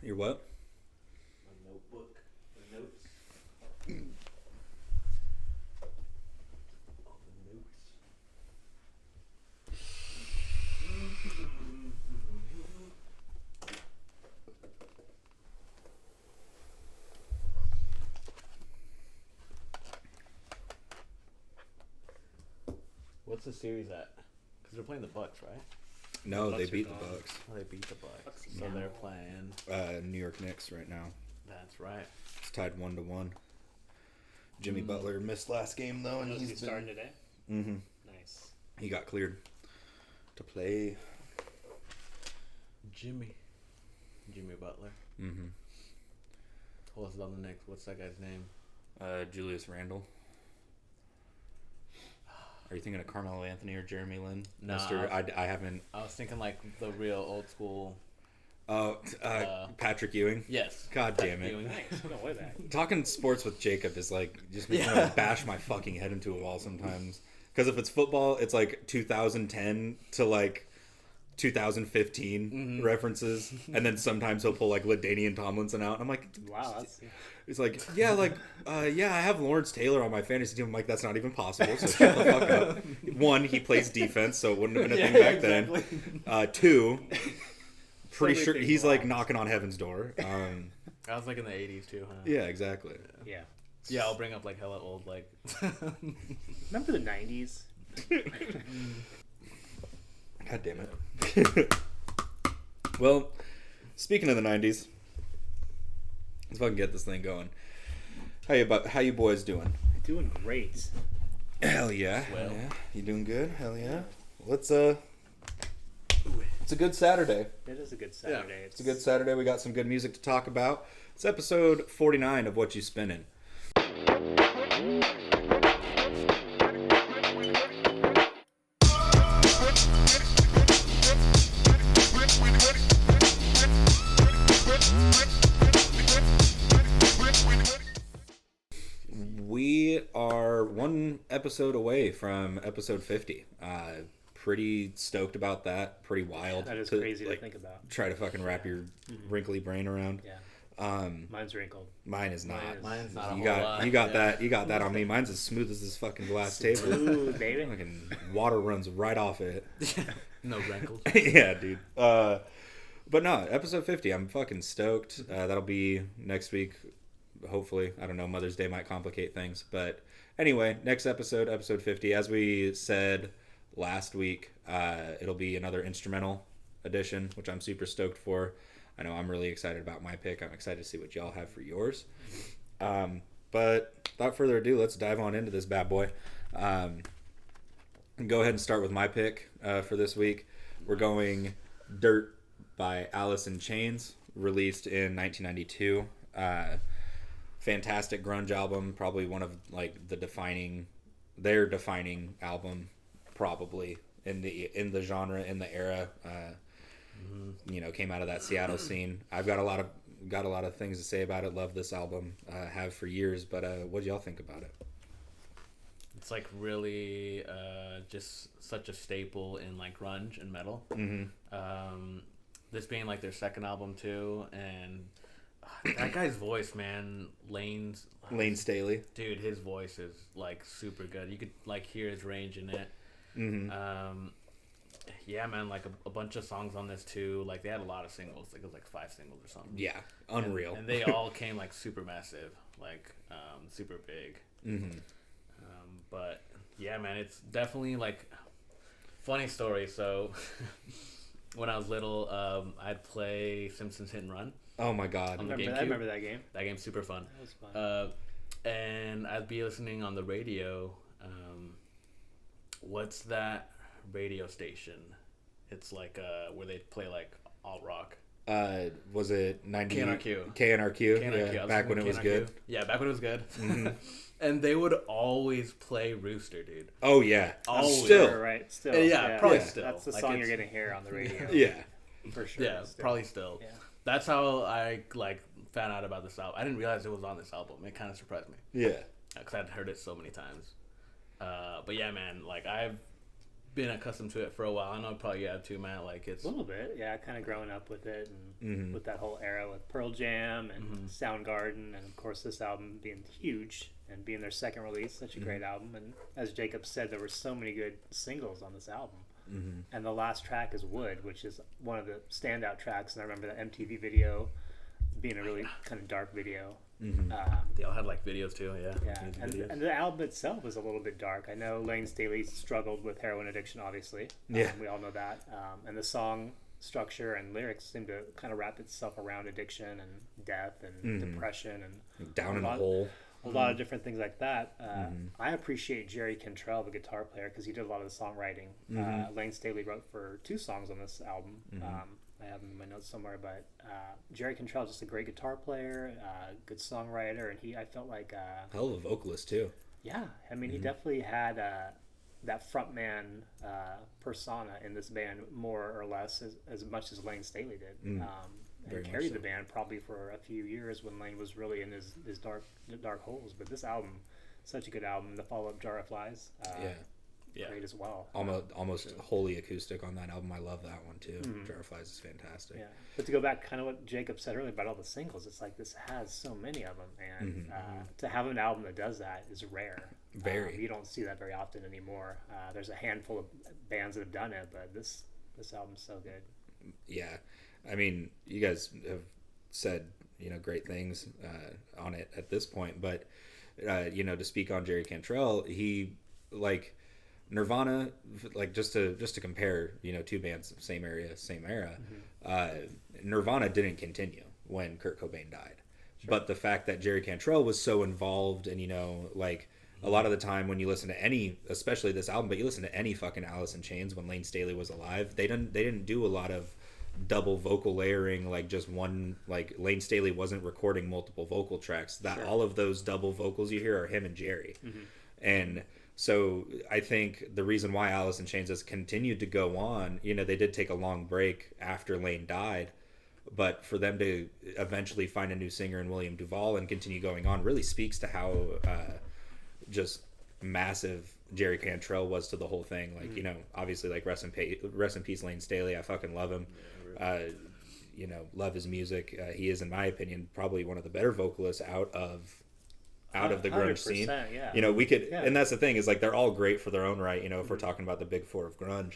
Your what? My notebook. My notes. All the notes. What's the series at? Because they're playing the Bucks, right? No, they Bucks are beat the gone. Bucks. Oh, they beat the Bucks. Bucks So now. they're playing. New York Knicks right now. That's right. It's tied 1-1. Jimmy Butler missed last game though, and Is he he's starting today? Mm-hmm. Nice. He got cleared to play. Jimmy Butler. Mm-hmm. What's on the Knicks? What's that guy's name? Julius Randle. Are you thinking of Carmelo Anthony or Jeremy Lin? No, I haven't. I was thinking like the real old school. Oh, Patrick Ewing. Yes. God damn it. Ewing. Nice. No way back. Talking sports with Jacob is like just makes me want to bash my fucking head into a wall sometimes. Because if it's football, it's like 2010 to like 2015 references, and then sometimes he'll pull like LaDainian Tomlinson out. And I'm like, Wow. That's, it's like, yeah, I have Lawrence Taylor on my fantasy team. I'm like, that's not even possible. So shut the fuck up. One, he plays defense, so it wouldn't have been a thing back then. Two, pretty sure he's like knocking on heaven's door. I was like in the 80s too, huh? Yeah, exactly. yeah. Yeah, I'll bring up like hella old like. Remember the 90s? God damn it. Well, speaking of the 90s, let's fucking get this thing going. How you boys doing? Doing great. Hell yeah. Well. Hell yeah. You doing good? Hell yeah. Let's it's a good Saturday. It is a good Saturday. It's a good Saturday. We got some good music to talk about. It's episode 49 of Whatchu Spinnin. We are one episode away from episode 50. Pretty stoked about that. Pretty wild. That is crazy to think about. Try to fucking wrap your wrinkly brain around. Yeah. Mine's wrinkled. Mine is not. Mine's not a You whole got lot. you got that. You got that on me. Mine's as smooth as this fucking glass table. Ooh, baby. Fucking water runs right off it. No wrinkles. Yeah, dude. But no, episode 50. I'm fucking stoked. That'll be next week. Hopefully, I don't know. Mother's Day might complicate things, but anyway, next episode 50. As we said last week, it'll be another instrumental edition, which I'm super stoked for. I know I'm really excited about my pick. I'm excited to see what y'all have for yours. But without further ado, let's dive on into this bad boy. Go ahead and start with my pick for this week. We're going Dirt by Alice in Chains, released in 1992. Fantastic grunge album, probably one of like their defining album, probably in the genre, in the era. Came out of that Seattle scene. I've got a lot of things to say about it. Love this album, have for years. But what do y'all think about it? It's like really just such a staple in like grunge and metal. This being like their second album too, and that guy's voice, man, Lane Staley, dude, his voice is like super good. You could like hear his range in it. Yeah, man, like a bunch of songs on this too. Like they had a lot of singles. Like it was like 5 singles or something. Yeah, unreal. And they all came like super massive, like super big. But yeah, man, it's definitely like funny story. So when I was little, I'd play Simpsons Hit and Run. Oh my god! On the I GameCube. remember that game. That game's super fun. That was fun. And I'd be listening on the radio. What's that radio station? It's like where they play like alt rock. Was it 90? KNRQ. KNRQ. Yeah, back when it was good. Yeah, back when it was good. And they would always play Rooster, dude. Oh yeah. Always. Still. Right. Still. Yeah, probably Yeah. still. That's the Like, song it's- you're gonna hear on the radio. Yeah. For sure. Yeah, Still. probably still. Yeah. That's how I like found out about this album. I didn't realize it was on this album. It kind of surprised me Yeah. because I'd heard it so many times. But yeah, man, like I've been accustomed to it for a while. I know probably you have too, Matt. Like it's A little bit, yeah. Kind of growing up with it and with that whole era with Pearl Jam and Soundgarden, and of course this album being huge and being their second release, such a great album. And as Jacob said, there were so many good singles on this album. And the last track is Wood, which is one of the standout tracks. And I remember the MTV video being a really kind of dark video. they all had like videos too. Yeah. Yeah, and the album itself is a little bit dark. I know Lane Staley struggled with heroin addiction, obviously. Yeah. We all know that. And the song structure and lyrics seem to kind of wrap itself around addiction and death and depression and Down in the hole. a lot of different things like that. I appreciate Jerry Cantrell, the guitar player, because he did a lot of the songwriting. Lane Staley wrote for 2 songs on this album. I have them in my notes somewhere, but Jerry Cantrell is just a great guitar player, good songwriter, and I felt like Hell of a vocalist too. yeah, I mean, he definitely had that frontman persona in this band, more or less, as much as Lane Staley did. Very And much carried so. the band probably for a few years when Lane was really in his dark holes. But this album, such a good album. The follow-up, Jar of Flies, great as well. Almost wholly acoustic on that album. I love that one too. Jar of Flies is fantastic. Yeah, but to go back, kind of what Jacob said earlier about all the singles, it's like this has so many of them, and to have an album that does that is rare. Very. You don't see that very often anymore. There's a handful of bands that have done it, but this album's so good. Yeah, I mean, you guys have said great things on it at this point, but to speak on Jerry Cantrell, he like Nirvana, like just to compare, 2 bands, same area, same era. Nirvana didn't continue when Kurt Cobain died, but the fact that Jerry Cantrell was so involved, and like a lot of the time when you listen to any, especially this album, but you listen to any fucking Alice in Chains when Lane Staley was alive, they didn't do a lot of double vocal layering, like just one, like Lane Staley wasn't recording multiple vocal tracks. That all of those double vocals you hear are him and Jerry. And so I think the reason why Alice in Chains has continued to go on, they did take a long break after Lane died, but for them to eventually find a new singer in William Duvall and continue going on really speaks to how just massive Jerry Cantrell was to the whole thing. Like, obviously, like rest in peace Lane Staley. I fucking love him. Love his music. He is, in my opinion, probably one of the better vocalists out of the grunge scene. Yeah. We could, and that's the thing, is like they're all great for their own right, if we're talking about the big 4 of grunge.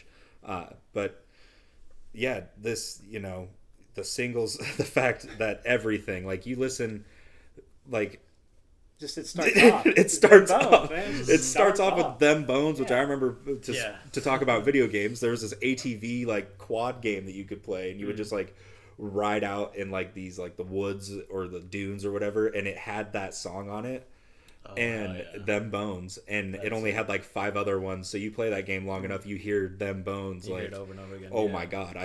But yeah, this, the singles, the fact that everything, like you listen, like Just it starts off. It starts Them off. Bones, man. Just It starts off off. with Them Bones, which Yeah. I remember to talk about video games. There was this ATV like quad game that you could play, and you would just like ride out in like these like the woods or the dunes or whatever, and it had that song on it. Them Bones, and it only had like 5 other ones. So you play that game long enough, you hear Them Bones, You like hear it over and over again. oh my god,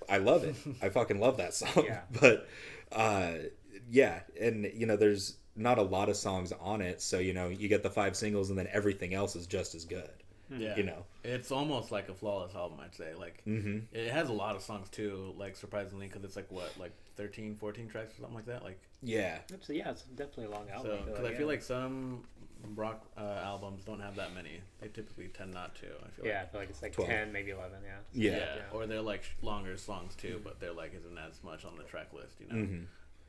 I love it. I fucking love that song. Yeah. But and there's not a lot of songs on it, so you get the 5 singles, and then everything else is just as good. Yeah. It's almost like a flawless album, I'd say. Like it has a lot of songs too, like surprisingly, because it's like what, like 13, 14 tracks or something like that. Like So yeah, it's definitely a long album. so, because I feel like some rock albums don't have that many. They typically tend not to. I feel I feel like it's like 12. 10, maybe 11. Yeah. or they're like longer songs too, but they're like isn't as much on the track list,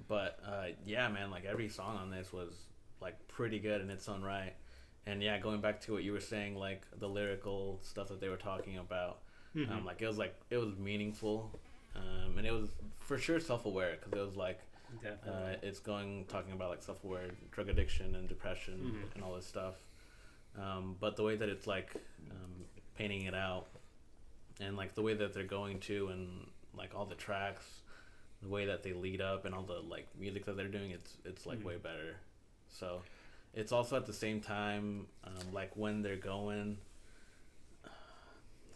But yeah, man, like every song on this was like pretty good in its own right. And yeah, going back to what you were saying, like the lyrical stuff that they were talking about, like it was meaningful, and it was for sure self-aware, because it was like it's talking about like self-aware, drug addiction and depression and all this stuff. But the way that it's like painting it out, and like the way that they're going to, and like all the tracks, the way that they lead up, and all the like music that they're doing, it's like way better. So it's also at the same time, like when they're going,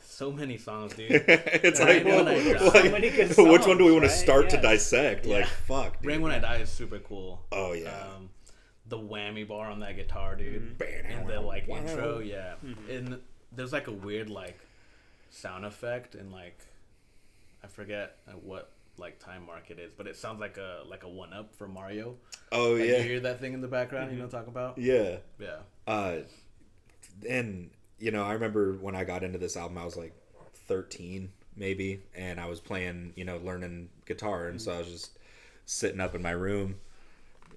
so many songs, dude. It's Rain like, When I Die. So many good which one do we want to songs, start right? to Yeah. dissect? Yeah. Like, fuck, dude. Rain When I Die is super cool. Oh yeah. The whammy bar on that guitar, dude, and the like intro, and there's like a weird like sound effect, and like I forget what like time mark it is, but it sounds like a 1-up for Mario. Oh Like, yeah. you hear that thing in the background, you know what I'm talking about? Yeah. Yeah. And I remember when I got into this album, I was like 13 maybe, and I was playing, learning guitar, and so I was just sitting up in my room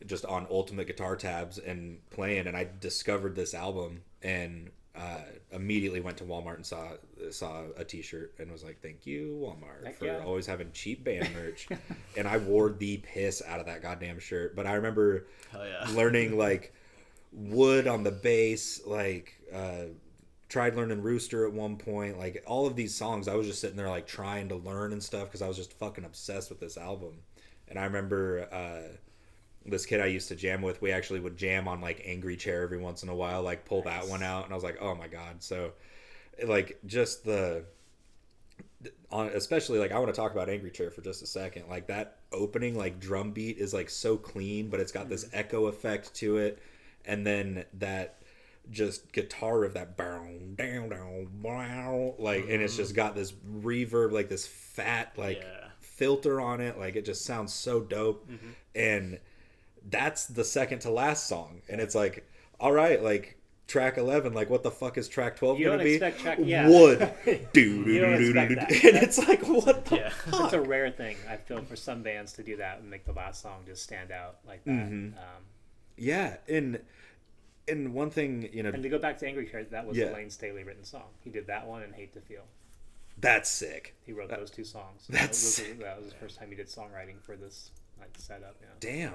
just on Ultimate Guitar tabs and playing, and I discovered this album and immediately went to Walmart and saw a t-shirt and was like, thank you Walmart for always having cheap band merch. And I wore the piss out of that goddamn shirt. But I remember learning like Wood on the bass, like tried learning Rooster at one point, like all of these songs I was just sitting there like trying to learn and stuff because I was just fucking obsessed with this album. And I remember this kid I used to jam with, we actually would jam on like Angry Chair every once in a while, like pull that one out, and I was like, oh my god. So like just especially like I want to talk about Angry Chair for just a second. Like that opening like drum beat is like so clean, but it's got this echo effect to it, and then that just guitar riff, that bow down down like, and it's just got this reverb, like this fat like filter on it, like it just sounds so dope. And that's the second to last song, and it's like, all right, like track 11, like what the fuck is track 12 gonna be? Wood. And it's like, what the fuck? It's a rare thing, I feel, for some bands to do that and make the last song just stand out like that. And one thing, and to go back to Angry Chair, that was a Lane Staley written song. He did that one and Hate to Feel. That's sick. He wrote those two songs. That was his first time he did songwriting for this like setup. Damn.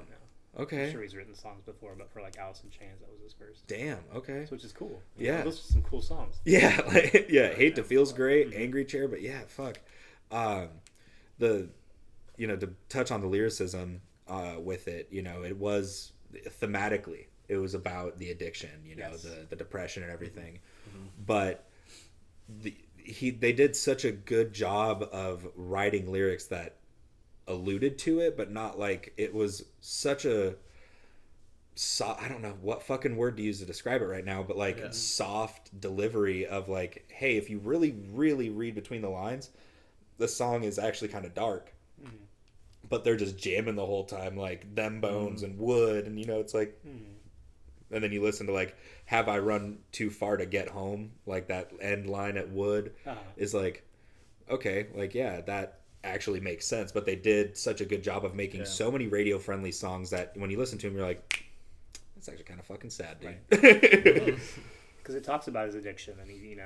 Okay. I'm sure he's written songs before, but for like Alice in Chains, that was his first. Damn. Okay. Which is cool. Those are some cool songs. Yeah. Hate to Feel's great. Angry Chair, but fuck. To touch on the lyricism with it, it was thematically, it was about the addiction, the depression and everything. But they did such a good job of writing lyrics that alluded to it, but not like it was such a I don't know what fucking word to use to describe it right now, but like soft delivery of like, hey, if you really, really read between the lines, the song is actually kind of dark, but they're just jamming the whole time, like Them Bones and Wood, and it's like, and then you listen to like, have I run too far to get home? Like that end line at Wood is like, okay, like that actually makes sense. But they did such a good job of making so many radio friendly songs that when you listen to them, you're like, that's actually kind of fucking sad, dude. Because it talks about his addiction, and he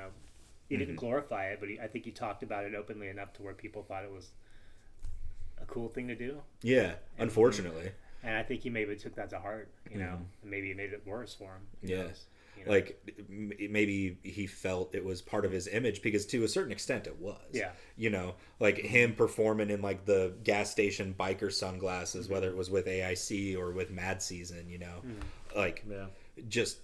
didn't glorify it, but I think he talked about it openly enough to where people thought it was a cool thing to do. Yeah, unfortunately. And I think he maybe took that to heart, and maybe it made it worse for him. Yes. Like maybe he felt it was part of his image, because to a certain extent it was. Like him performing in like the gas station biker sunglasses, whether it was with AIC or with Mad Season, just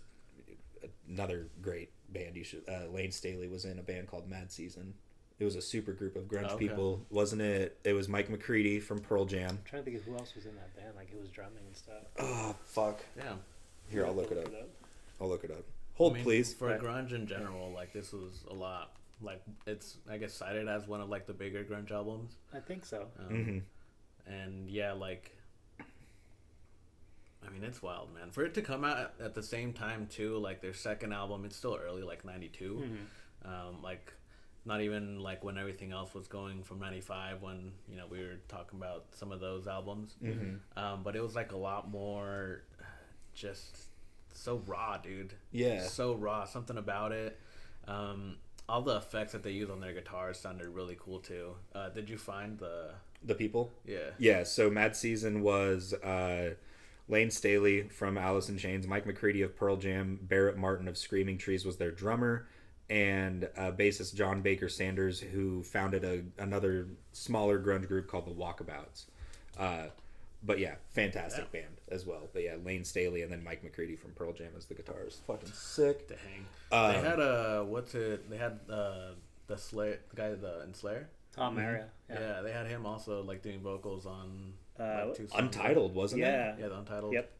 another great band. You should. Lane Staley was in a band called Mad Season. It was a super group of grunge people, wasn't it? It was Mike McCready from Pearl Jam. I'm trying to think of who else was in that band, like who was drumming and stuff. Oh fuck! Yeah. Here, I'll look it up. Hold, please. For grunge in general, like this was a lot. Like it's, I guess, cited as one of like the bigger grunge albums. I think so. And like, I mean, it's wild, man. For it to come out at the same time too, like their second album, it's still early, like 92. Like, not even like when everything else was going from 95, when we were talking about some of those albums. But it was like a lot more, just so raw, dude. Yeah, so raw. Something about it. All the effects that they use on their guitars sounded really cool too. Did you find the people? Yeah. So Mad Season was Lane Staley from Alice in Chains, Mike McCready of Pearl Jam, Barrett Martin of Screaming Trees was their drummer, and bassist John Baker Sanders, who founded another smaller grunge group called the Walkabouts. But fantastic band as well. But Lane Staley and then Mike McCready from Pearl Jam as the guitarist. Fucking sick. Dang. They had They had the Slayer, the guy in Slayer. Tom Araya. Yeah, they had him also like doing vocals on like, 2 songs. Untitled, wasn't it? Yeah, the Untitled. Yep.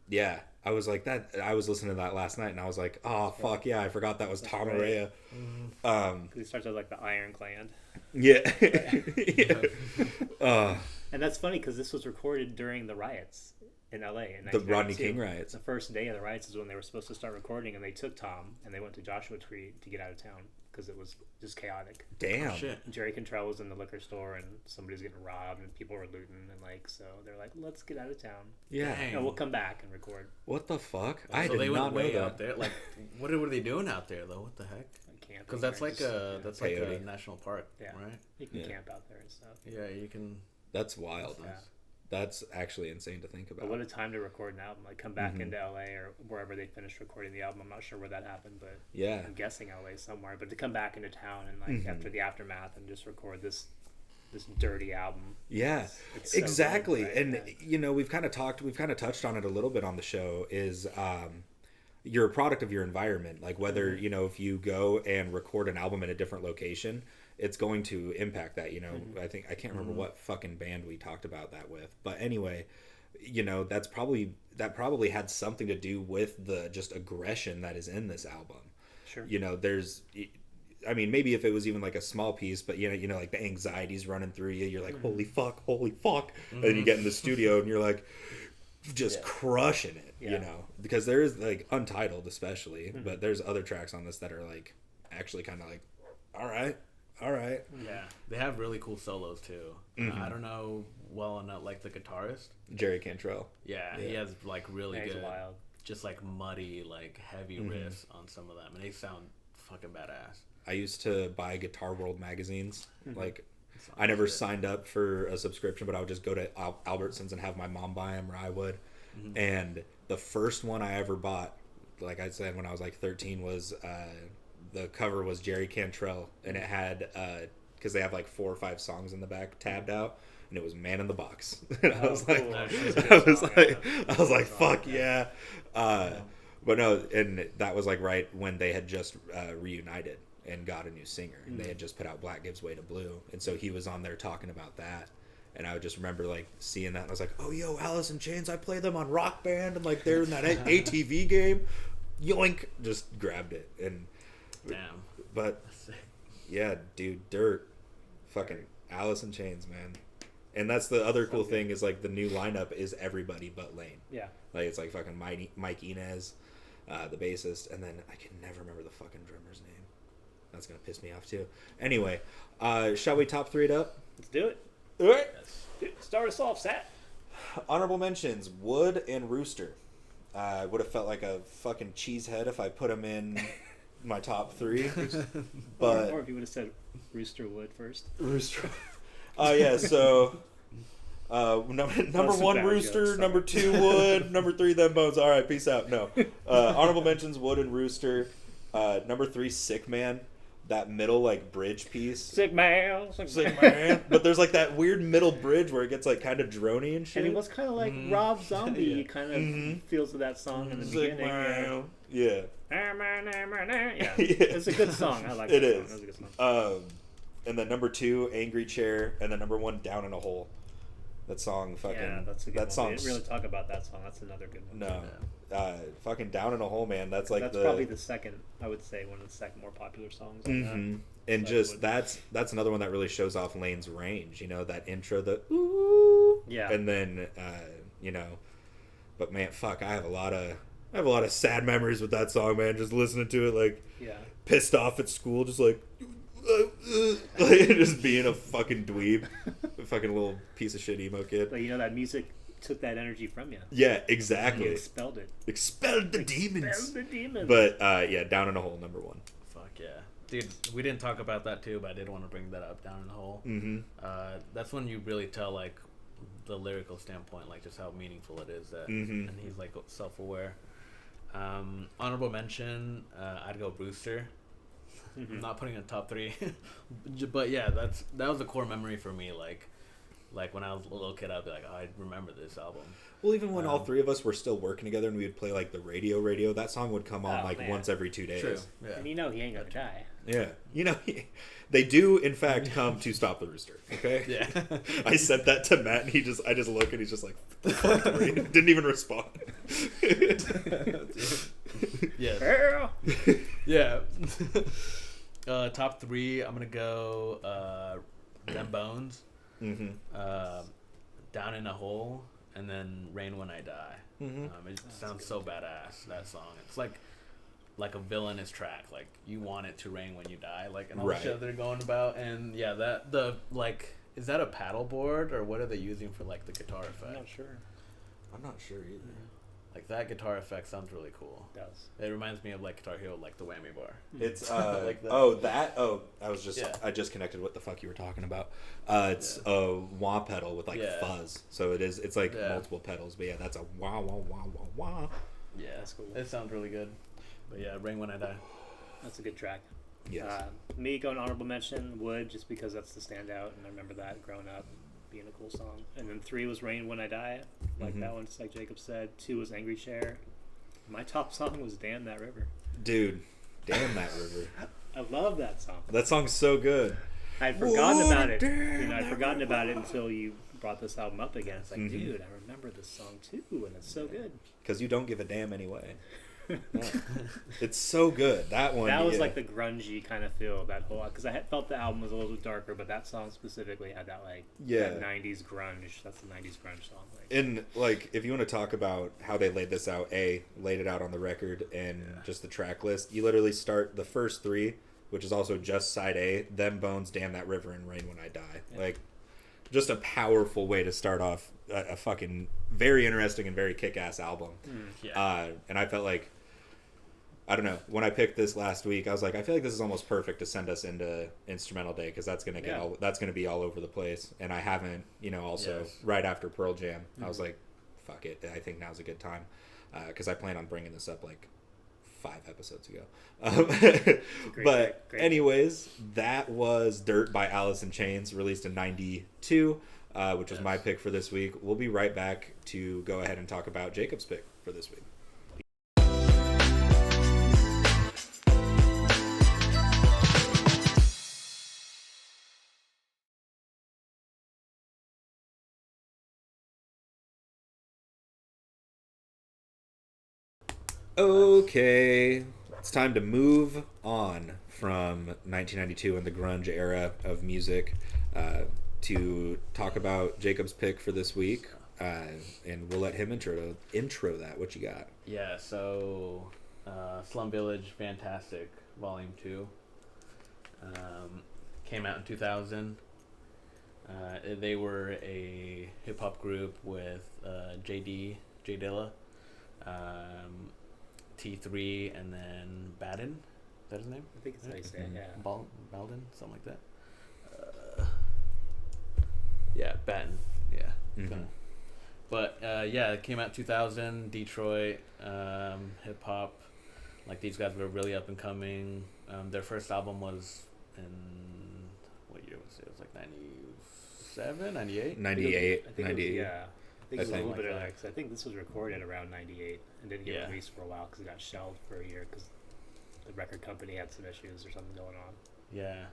Yeah, I was like that. I was listening to that last night, and I was like, "Oh fuck yeah!" I forgot that was Tom Araya. Because he starts with like the Iron Clan. Yeah. And that's funny because this was recorded during the riots in LA in The Rodney 1992. King riots. The first day of the riots is when they were supposed to start recording, and they took Tom and they went to Joshua Tree to get out of town because it was just chaotic. Damn. Oh, shit. Jerry Cantrell was in the liquor store and somebody's getting robbed and people were looting, and like, so they're like, let's get out of town. Yeah. Dang. And we'll come back and record. What the fuck? So I did they not went know way that. out there. Like, what were they doing out there though? What the heck? Camping Because that's or like just, that's like a Peyote. national park, Yeah. right? you can Yeah. camp out there and stuff. Yeah, you can. That's wild. Yeah. That's actually insane to think about. But what a time to record an album! Like come back into LA or wherever they finished recording the album. I'm not sure where that happened, but Yeah. I'm guessing LA somewhere. But to come back into town and like after the aftermath and just record this dirty album. Yeah, it's so exactly. good, right? And Yeah. you know, we've kind of touched on it a little bit on the show. Is you're a product of your environment. Like whether you know, if you go and record an album in a different location, it's going to impact that. You know, I can't remember what fucking band we talked about that with, but anyway, you know, that probably had something to do with the just aggression that is in this album. Sure. You know, I mean, maybe if it was even like a small piece, but you know, like the anxiety's running through you. You're like, holy fuck, and then you get in the studio and you're like, just crushing it. Yeah. You know, because there is like Untitled, especially, but there's other tracks on this that are like actually kind of like, all right. Yeah, they have really cool solos too. I don't know well enough, like the guitarist. Jerry Cantrell. Yeah, he has like really Yeah, he's good, wild. just like muddy, like heavy riffs on some of them, and they sound fucking badass. I used to buy Guitar World magazines. Like, I never signed up for a subscription, but I would just go to Albertsons and have my mom buy them, or I would. And the first one I ever bought, like I said, when I was like 13, was the cover was Jerry Cantrell, and it had because they have like 4 or 5 songs in the back tabbed out, and it was "Man in the Box." And I was like, cool. I was like, fuck yeah. But no, and that was like right when they had just reunited and got a new singer, and they had just put out Black Gives Way to Blue, and so he was on there talking about that. And I would just remember like seeing that, and I was like, oh yo, Alice in Chains, I play them on Rock Band, and like they're in that ATV game, yoink, just grabbed it. And Damn. but yeah, dude, Dirt, fucking Alice in Chains, man. And that's the other cool thing is like the new lineup is everybody but Lane. Yeah. Like it's like fucking Mike Inez, the bassist, and then I can never remember the fucking drummer's name. That's gonna piss me off too. Anyway, shall we top 3 it up? Let's do it. All right. Start us off, Sat. Honorable mentions: Wood and Rooster. Would have felt like a fucking cheesehead if I put them in my top 3. But Or if you would have said Rooster Wood first. Rooster. Yeah. So number 1 bad Rooster, jokes, number 2 Wood, number 3 Them Bones. All right, peace out. No. Honorable mentions: Wood and Rooster. Number 3 Sick Man. That middle like bridge piece. Sick man. Sick Man. But there's like that weird middle bridge where it gets like kind of drony and shit. And it was kind of like Rob Zombie kind of feels of that song in the Sick beginning. Man. Yeah. Yeah. It's a good song. I like It that is. song. It's a good song. And then number 2 Angry Chair, and then number 1 Down in a Hole. That song fucking. Yeah, that's a good that one. song. We didn't really talk about that song. That's another good one. No. Fucking Down in a Hole, man. That's like That's probably the second, I would say, one of the second more popular songs. On Mhm. And So just would- that's another one that really shows off Lane's range. You know, that intro, the ooh, Yeah. and then you know, but man, fuck, I have a lot of sad memories with that song, man. Just listening to it, like Yeah. pissed off at school, just like just being a fucking dweeb, a fucking little piece of shit emo kid. But you know, that music took that energy from you. Yeah, You exactly. expelled it. Expelled the demons. Expelled the demons. But yeah, Down in a Hole, number 1. Fuck yeah, dude. We didn't talk about that too, but I did want to bring that up. Down in the Hole. Mm-hmm. That's when you really tell like the lyrical standpoint, like just how meaningful it is. That Mhm. and he's like self-aware. Honorable mention, I'd go Brewster. I'm not putting it in top 3, but yeah, that was a core memory for me. Like when I was a little kid, I'd be like, oh, I remember this album. Well, even when all 3 of us were still working together and we would play like the radio, that song would come on Oh, like man. once every 2 days. True. Yeah. And you know he ain't gonna die. Yeah, you know, they do in fact come to stop the rooster. Okay. Yeah. I sent that to Matt, and I just look, and he's just like, fuck, didn't even respond. Yeah. Girl. Yeah. Top 3, I'm gonna go Them Bones, Mm-hmm. Down in a Hole, and then Rain When I Die. It sounds so badass, that song. It's like a villainous track. Like, you want it to rain when you die, like, and all the shit they're going about. And yeah, is that a paddle board, or what are they using for like the guitar effect? I'm not sure. I'm not sure either. Like, that guitar effect sounds really cool. It does. It reminds me of like Guitar Hero, like the whammy bar. It's like that. I just connected what the fuck you were talking about. It's a wah pedal with like fuzz. So it's like multiple pedals, but yeah, that's a wah wah wah wah wah. Yeah, that's cool. It sounds really good. But yeah, Rain When I Die. That's a good track. Yes. Me going honorable mention, Wood, just because that's the standout, and I remember that growing up being a cool song. And then 3 was Rain When I Die, like that one, just like Jacob said. 2 was Angry Chair. My top song was Damn That River. Dude, Damn That River. I love that song. That song's so good. I'd forgotten about it. I'd forgotten about it until you brought this album up again. It's like, dude, I remember this song too, and it's so good. Because you don't give a damn anyway. No. It's so good. That one. That was like the grungy kind of feel. That whole, because I felt the album was a little bit darker, but that song specifically had that like that 90s grunge. That's the 90s grunge song. Like. And like, if you want to talk about how they laid this out, laid it out on the record and just the track list. You literally start the first 3, which is also just side A, Them Bones, Damn That River, and Rain When I Die. Yeah. Like, just a powerful way to start off a fucking very interesting and very kick-ass album. And I felt like, I don't know, when I picked this last week, I was like, I feel like this is almost perfect to send us into Instrumental Day, because that's gonna that's gonna be all over the place. And I haven't, right after Pearl Jam, I was like, fuck it, I think now's a good time, because I plan on bringing this up like 5 episodes ago. Great. Anyways, that was Dirt by Alice in Chains, released in 92, which was my pick for this week. We'll be right back to go ahead and talk about Jacob's pick for this week. Okay, it's time to move on from 1992 and the grunge era of music to talk about Jacob's pick for this week, and we'll let him intro that. What you got? Yeah, so Slum Village, Fantastic, Volume 2, came out in 2000. They were a hip-hop group with J Dilla, T3, and then Baden. Is that his name? I think it's how you say it, yeah. Balden, something like that. Yeah, Baden. Yeah. Mm-hmm. But it came out 2000, Detroit, hip hop. Like, these guys were really up and coming. Their first album was in, what year was it? It was like 97, 98? 98. I think 98. Yeah. I think it was a little bit like earlier, because I think this was recorded around 98 and didn't get released for a while because it got shelved for a year because the record company had some issues or something going on. Yeah.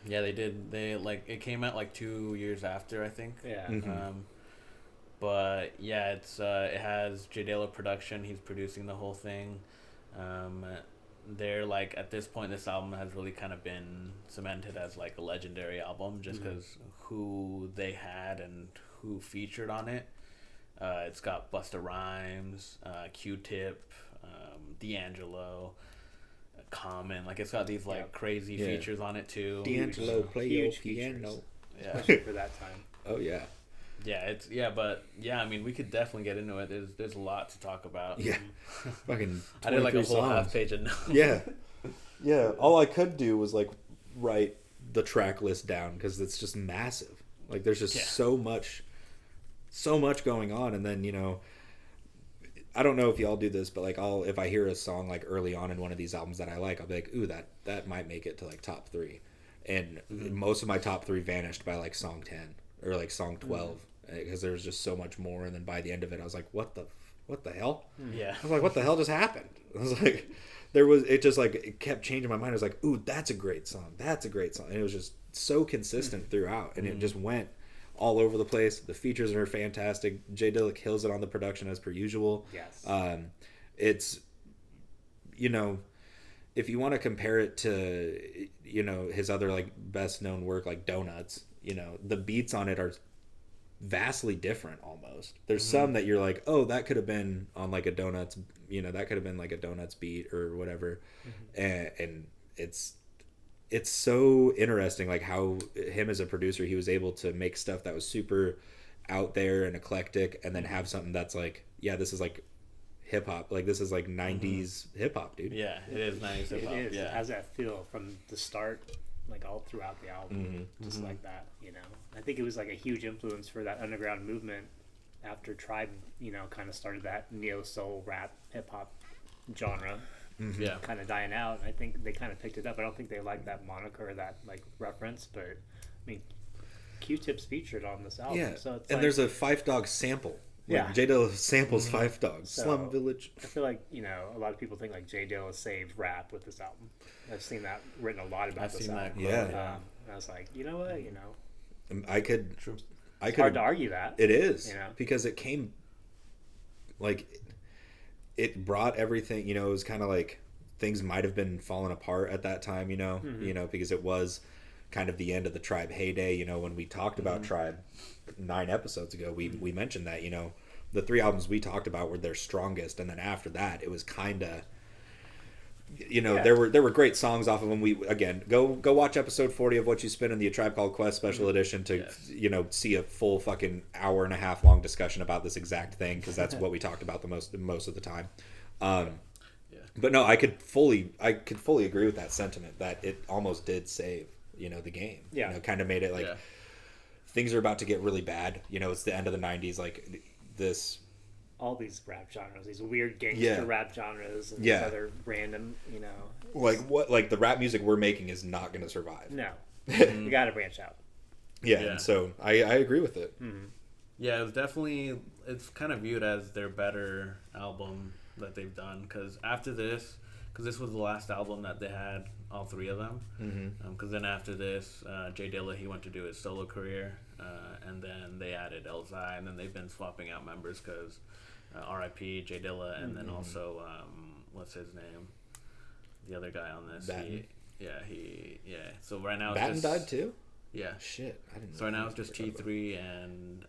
Yeah, they did. It came out like 2 years after, I think. Yeah. Mm-hmm. But yeah, it has J Dilla production. He's producing the whole thing. They're like, at this point, this album has really kind of been cemented as like a legendary album just because who they had and who featured on it. It's got Busta Rhymes, Q-Tip, D'Angelo, Common. Like, it's got these like crazy features on it too. D'Angelo play your piano. Yeah, especially for that time. Oh yeah. Yeah, I mean, we could definitely get into it. There's a lot to talk about. Yeah. Fucking I did like a whole songs. half page of notes. Yeah. All I could do was like write the track list down because it's just massive. Like, there's just so much going on. And then, I don't know if y'all do this, but like, if I hear a song like early on in one of these albums that I like, I'll be like, ooh, that might make it to like top 3. And most of my top 3 vanished by like song 10 or like song 12 because there was just so much more. And then by the end of it, I was like, what the hell? Yeah. I was like, what the hell just happened? I was like, it kept changing my mind. I was like, ooh, that's a great song. That's a great song. And it was just so consistent throughout. And it just went all over the place. The features are fantastic. J Dilla kills it on the production as per usual. Yes. It's, if you want to compare it to, his other like best known work, like Donuts, the beats on it are vastly different almost. There's some that you're like, oh, that could have been on like a Donuts, that could have been like a Donuts beat or whatever. And it's so interesting, like how him as a producer, he was able to make stuff that was super out there and eclectic, and then have something that's like, yeah, this is like hip hop, like this is like 90s hip hop, dude. Yeah, it is 90s hip hop. It is. Yeah. It has that feel from the start, like all throughout the album, just like that. I think it was like a huge influence for that underground movement after Tribe, kind of started that neo soul rap hip hop genre. Yeah. Kind of dying out. And I think they kind of picked it up. I don't think they liked that moniker or that like reference, but I mean, Q-Tip's featured on this album. Yeah, So it's and like, there's a Fife Dog sample. Yeah. J Dilla samples Fife Dog, So, Slum Village. I feel like, a lot of people think like J Dilla saved rap with this album. I've seen that written a lot about I've this seen album. that. Yeah. And I was like, you know what, I could it's hard to argue that. It is, You know? because it came, like, it brought everything, it was kind of like things might have been falling apart at that time, because it was kind of the end of the Tribe heyday. When we talked about Tribe 9 episodes ago, we mentioned that, the 3 albums we talked about were their strongest, and then after that it was kind of, there were great songs off of them. We, again, go watch episode 40 of Whatchu Spinnin, the A Tribe Called Quest special edition, to see a full fucking hour and a half long discussion about this exact thing, because that's what we talked about the most of the time. But no, I could fully agree with that sentiment, that it almost did save the game. Kind of made it like things are about to get really bad. It's the end of the 90s, like this. All these rap genres, these weird gangster rap genres, and these other random, like the rap music we're making is not going to survive. No, you got to branch out. And so I agree with it. Yeah, it's kind of viewed as their better album that they've done, because after this, because this was the last album that they had, all 3 of them, because then after this, J Dilla, he went to do his solo career, and then they added Elzai, and then they've been swapping out members, because R.I.P. J Dilla, and then also what's his name, the other guy on this, Batten. So right now Batten it's died too. Yeah. Shit, I didn't know. So right now it's just T3 and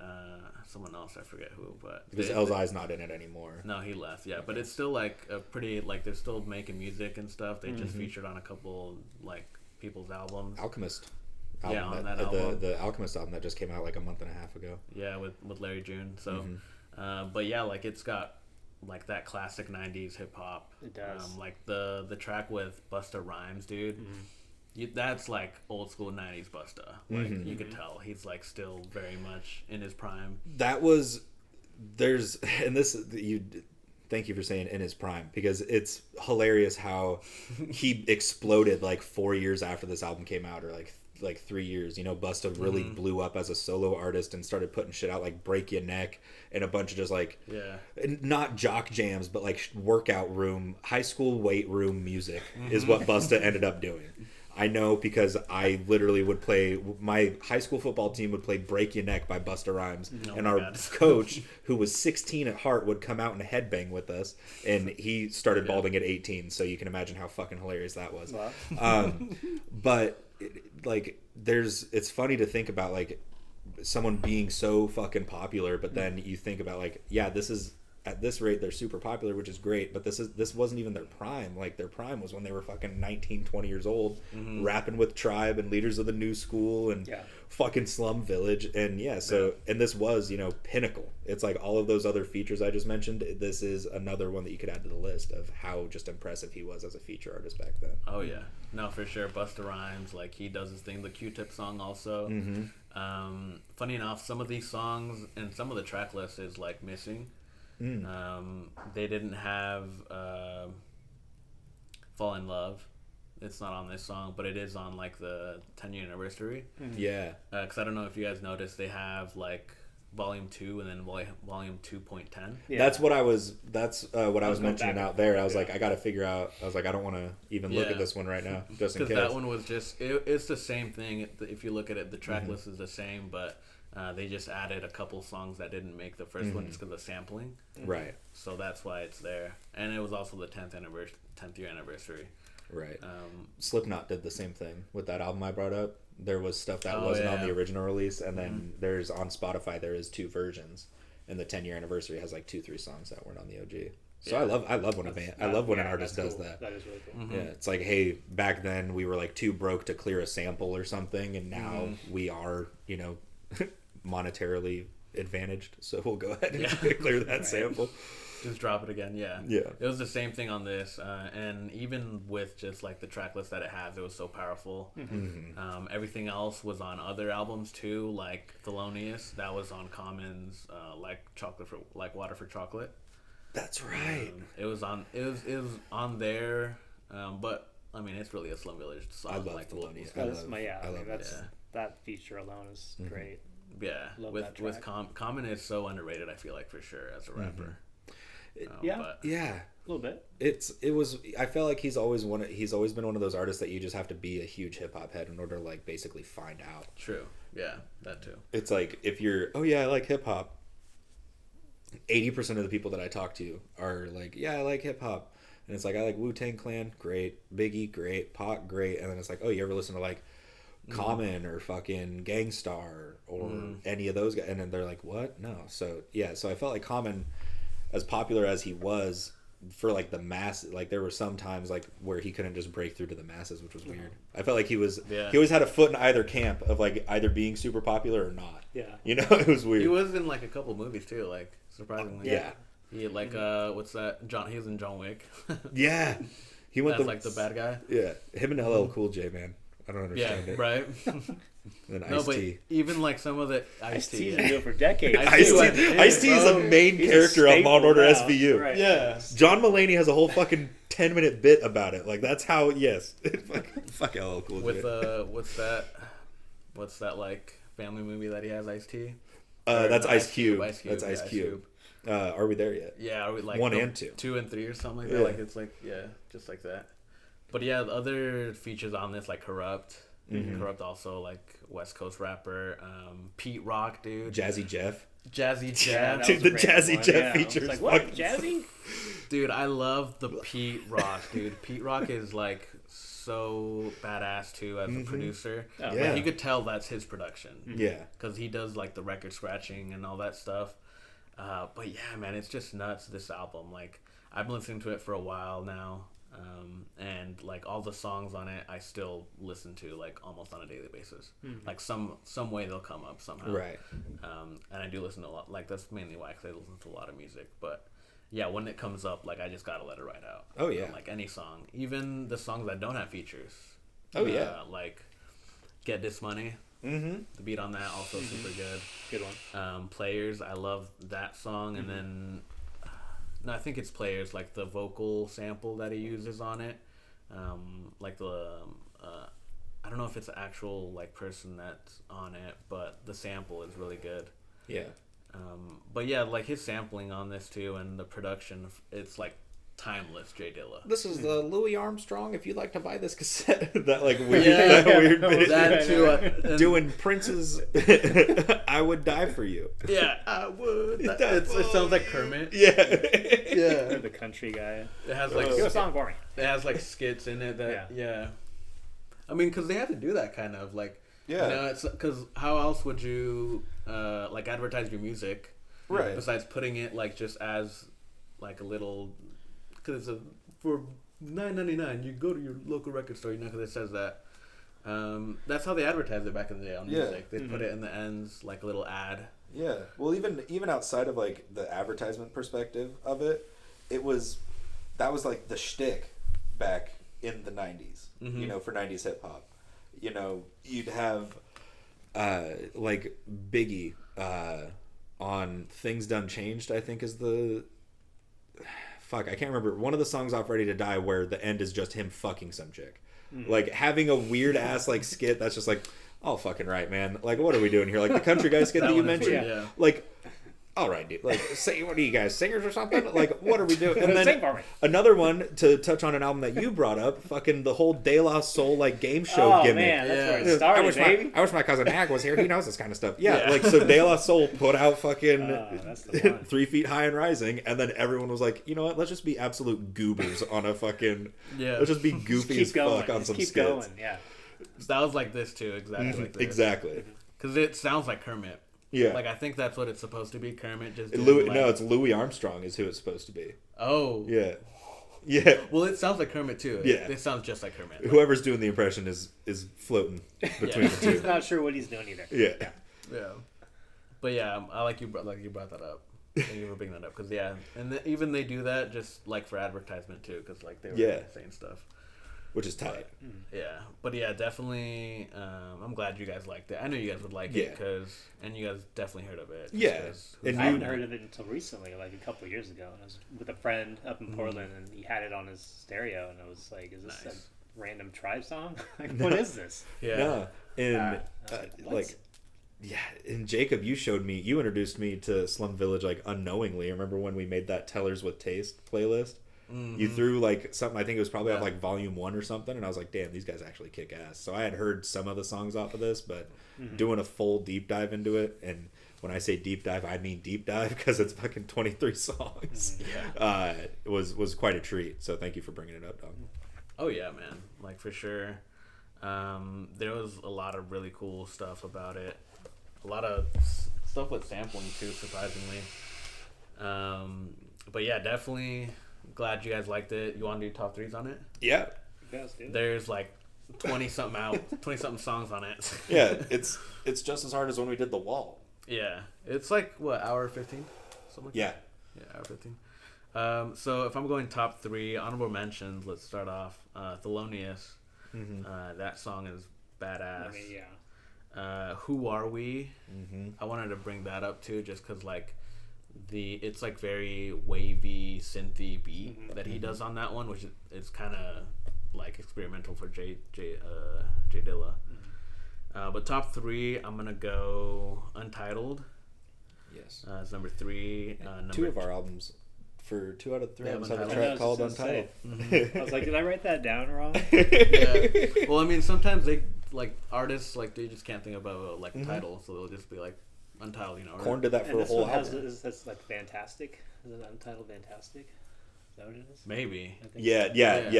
someone else, I forget who, but because Elzai's not in it anymore. No, he left. Yeah, but it's still like a pretty, like, they're still making music and stuff. They just featured on a couple like people's albums. Alchemist. On that album. The Alchemist album that just came out like a month and a half ago. Yeah, with Larry June. So, but yeah, like it's got like that classic '90s hip hop. It does. Like the track with Busta Rhymes, dude. That's like old school '90s Busta. Like you could tell he's like still very much in his prime. That was thank you for saying in his prime, because it's hilarious how he exploded like 4 years after this album came out, or like 3 years. Busta really blew up as a solo artist and started putting shit out like Break Your Neck and a bunch of just like not jock jams, but like workout room, high school weight room music is what Busta ended up doing. I know, because I literally would play, my high school football team would play Break Your Neck by Busta Rhymes, and our coach, who was 16 at heart, would come out and headbang with us, and he started balding at 18, so you can imagine how fucking hilarious that was. Wow. But it's funny to think about like someone being so fucking popular, but then you think about like, this is, at this rate they're super popular, which is great, but this wasn't even their prime. Like their prime was when they were fucking 19, 20 years old, rapping with Tribe and Leaders of the New School and fucking Slum Village, and and this was, pinnacle. It's like all of those other features I just mentioned, this is another one that you could add to the list of how just impressive he was as a feature artist back then. Oh yeah, no, for sure. Busta Rhymes, like, he does his thing. The Q-Tip song also. Funny enough, some of these songs and some of the track list is like missing. They didn't have Fall in Love. It's not on this song, but it is on like the 10-year anniversary. Yeah. Because I don't know if you guys noticed, they have like volume 2 and then volume 2.10. Yeah. That's what I was mentioning out there. I was like, I got to figure out. I was like, I don't want to even look at this one right now, just in case. Because that one was just it's the same thing. If you look at it, the track list is the same, but they just added a couple songs that didn't make the first one just because of sampling. Right. So that's why it's there. And it was also the 10th year anniversary. Right. Slipknot did the same thing with that album I brought up. there was stuff that wasn't on the original release, and then there's on Spotify there is 2 versions, and the 10-year anniversary has like 2-3 songs that weren't on the OG. So I love when an artist does that. That is really cool. Yeah, it's like, hey, back then we were like too broke to clear a sample or something, and now we are, you know, monetarily advantaged, so we'll go ahead and clear that sample. Just drop it again. Yeah. It was the same thing on this, and even with just like the track list that it has, it was so powerful. Everything else was on other albums too, like Thelonious, that was on Common's, like Water for Chocolate. That's right. It was on there, but I mean, it's really a Slum Village song. I love like Thelonious. That feature alone is great. Yeah, with Common is so underrated. I feel like for sure as a rapper. A little bit. I felt like he's always been one of those artists that you just have to be a huge hip hop head in order to like basically find out. True. Yeah, that too. It's like if you're, oh yeah, I like hip hop. 80% of the people that I talk to are like, yeah, I like hip hop. And it's like, I like Wu-Tang Clan, great. Biggie, great. Pac, great. And then it's like, oh, you ever listen to like Common or fucking Gangstar or any of those guys? And then they're like, what? No. So yeah, so I felt like Common, as popular as he was for like the mass, like there were some times like where he couldn't just break through to the masses, which was weird. I felt like he always had a foot in either camp of like either being super popular or not. Yeah. You know, it was weird. He was in like a couple movies too, like surprisingly. Yeah. He had like what's that? He was in John Wick. Yeah. He went like the bad guy. Yeah. Him and LL Cool J, man. I don't understand it. Right. And Ice-T. Even like some of the Ice-T. Ice-T's been doing it for decades. Ice-T is a main character on Law & Order SVU. Right. Yeah. John Mulaney has a whole fucking 10-minute bit about it. Like that's how. Yes. Fuck LL Cool J. With what's that like family movie that he has Ice-T? That's Ice Cube. That's Ice Cube. Are we there yet? Yeah, are we like 1 and 2? 2 and 3 or something like that? Like it's like just like that. But yeah, the other features on this like Corrupt. Corrupt also like West Coast rapper, Pete Rock, dude. Jazzy Jeff. Dude, the Jazzy Jeff features. Like, what? Jazzy? Dude, I love the Pete Rock, dude. Pete Rock is like so badass too as a producer. Oh, yeah. Like, you could tell that's his production. Yeah. Because he does like the record scratching and all that stuff. But yeah, man, it's just nuts, this album. Like, I've been listening to it for a while now. And like all the songs on it, I still listen to like almost on a daily basis. Like some way they'll come up somehow. Right. And I do listen to a lot. Like that's mainly why, because I listen to a lot of music. But yeah, when it comes up, like I just gotta let it ride out. Oh yeah. Like any song, even the songs that don't have features. Oh yeah. Like Get This Money. The beat on that also super good. Good one. Players, I love that song, and then. No, I think it's Players, like the vocal sample that he uses on it. Like the, I don't know if it's the actual like person that's on it, but the sample is really good. Yeah. But yeah, like his sampling on this too, and the production, it's like timeless. Jay Dilla. This is the Louis Armstrong. If you'd like to buy this cassette, that like weird, weird bit. That too. Doing Prince's "I Would Die for You." Yeah, I would. It sounds like Kermit. Yeah. Yeah. The country guy. It has like do a song for me. It has like skits in it that yeah. I mean, because they have to do that kind of like. Yeah. You know, it's because how else would you like advertise your music, right? Besides putting it like just as like a little. Because for $9.99, you go to your local record store, you know, because it says that. That's how they advertised it back in the day on music. They put it in the ends, like a little ad. Yeah. Well, even outside of like the advertisement perspective of it, that was like the shtick back in the 90s. You know, for 90s hip hop. You know, you'd have like Biggie on "Things Done Changed," I think is the. Fuck, I can't remember. One of the songs off "Ready to Die" where the end is just him fucking some chick. Like having a weird ass like skit that's just like, oh fucking right, man. Like what are we doing here? Like the country guy skit that you mentioned. Yeah. Like, all right, dude. Like, say what are you guys, singers or something? Like what are we doing? And then Sing for me. another one to touch on an album that you brought up, fucking the whole De La Soul like game show gimmick. Man, that's where it started, baby. I wish my cousin Hag was here. He knows this kind of stuff. Yeah. Like so De La Soul put out fucking that's the one. 3 Feet High and Rising, and then everyone was like, you know what? Let's just be absolute goobers on a fucking. Let's just be goofy as fuck on some skits. Yeah. That was like this too, exactly like this. Exactly. Because it sounds like Kermit. Yeah. Like, I think that's what it's supposed to be. Kermit just No, it's Louis Armstrong is who it's supposed to be. Oh. Yeah. Yeah. Well, it sounds like Kermit too. Yeah. It sounds just like Kermit. Whoever's doing the impression is floating between the two. He's not sure what he's doing either. Yeah. Yeah. But yeah, I like you brought that up. Thank you for bringing that up. Because, yeah, and even they do that just, like, for advertisement, too. Because, like, they were saying stuff. Which is tight. Yeah. But, yeah, definitely, I'm glad you guys liked it. I knew you guys would like it. And you guys definitely heard of it. Yeah. And I hadn't heard of it until recently, like a couple of years ago. I was with a friend up in Portland, and he had it on his stereo, and I was like, is this a random tribe song? Like, what is this? Yeah. No. And, like... Yeah, and Jacob, you introduced me to Slum Village, like, unknowingly. Remember when we made that Tellers with Taste playlist? Mm-hmm. You threw, like, something, I think it was probably off, like, Volume 1 or something, and I was like, damn, these guys actually kick ass. So I had heard some of the songs off of this, but doing a full deep dive into it, and when I say deep dive, I mean deep dive, because it's fucking 23 songs. It was quite a treat, so thank you for bringing it up, dog. Oh, yeah, man. Like, for sure. There was a lot of really cool stuff about it. A lot of stuff with sampling too, surprisingly. But yeah, definitely glad you guys liked it. You want to do top threes on it? Yeah. There's like 20 something songs on it. Yeah, it's just as hard as when we did The Wall. Yeah, it's like what, hour 15, something like that? Yeah, hour 15. So if I'm going top three, honorable mentions. Let's start off. Thelonious. That song is badass. I mean, yeah. Who Are We? I wanted to bring that up too, just because like it's like very wavy synthy beat that he does on that one, which is kind of like experimental for J Dilla. But top three, I'm gonna go Untitled. Yes, it's number three. Two of our albums. For 2 out of 3 albums have a Untitled. track called Untitled. I was like, did I write that down wrong? Yeah. Well, I mean, sometimes they like artists like they just can't think about like a title, so they'll just be like Untitled, you know. Korn did that for a whole album. That's like Fantastic. Is it Untitled Fantastic? Is that what it is? Maybe. Yeah.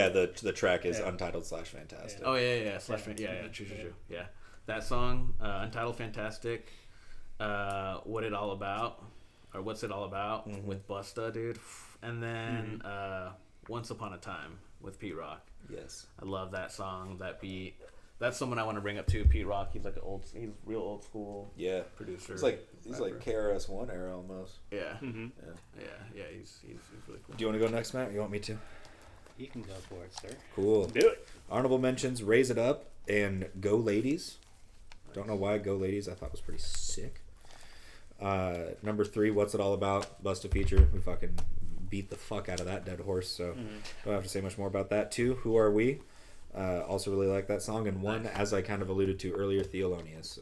The track is Untitled / Fantastic. Oh yeah. True. Yeah, that song, Untitled Fantastic. What's It All About with Busta, dude, and then Once Upon a Time with Pete Rock. Yes, I love that song, that beat. That's someone I want to bring up too. Pete Rock, he's he's real old school. Yeah, producer. He's like KRS-One era almost. Yeah. Yeah. He's really cool. Do you want to go next, Matt? Or you want me to? You can go for it, sir. Cool. Do it. Honorable mentions: Raise It Up and Go Ladies. Nice. Don't know why Go Ladies. I thought was pretty sick. Number 3, What's It All About? Busta feature. We fucking beat the fuck out of that dead horse, so don't have to say much more about that. 2, Who Are We? Also really like that song. And 1, as I kind of alluded to earlier, Thelonious.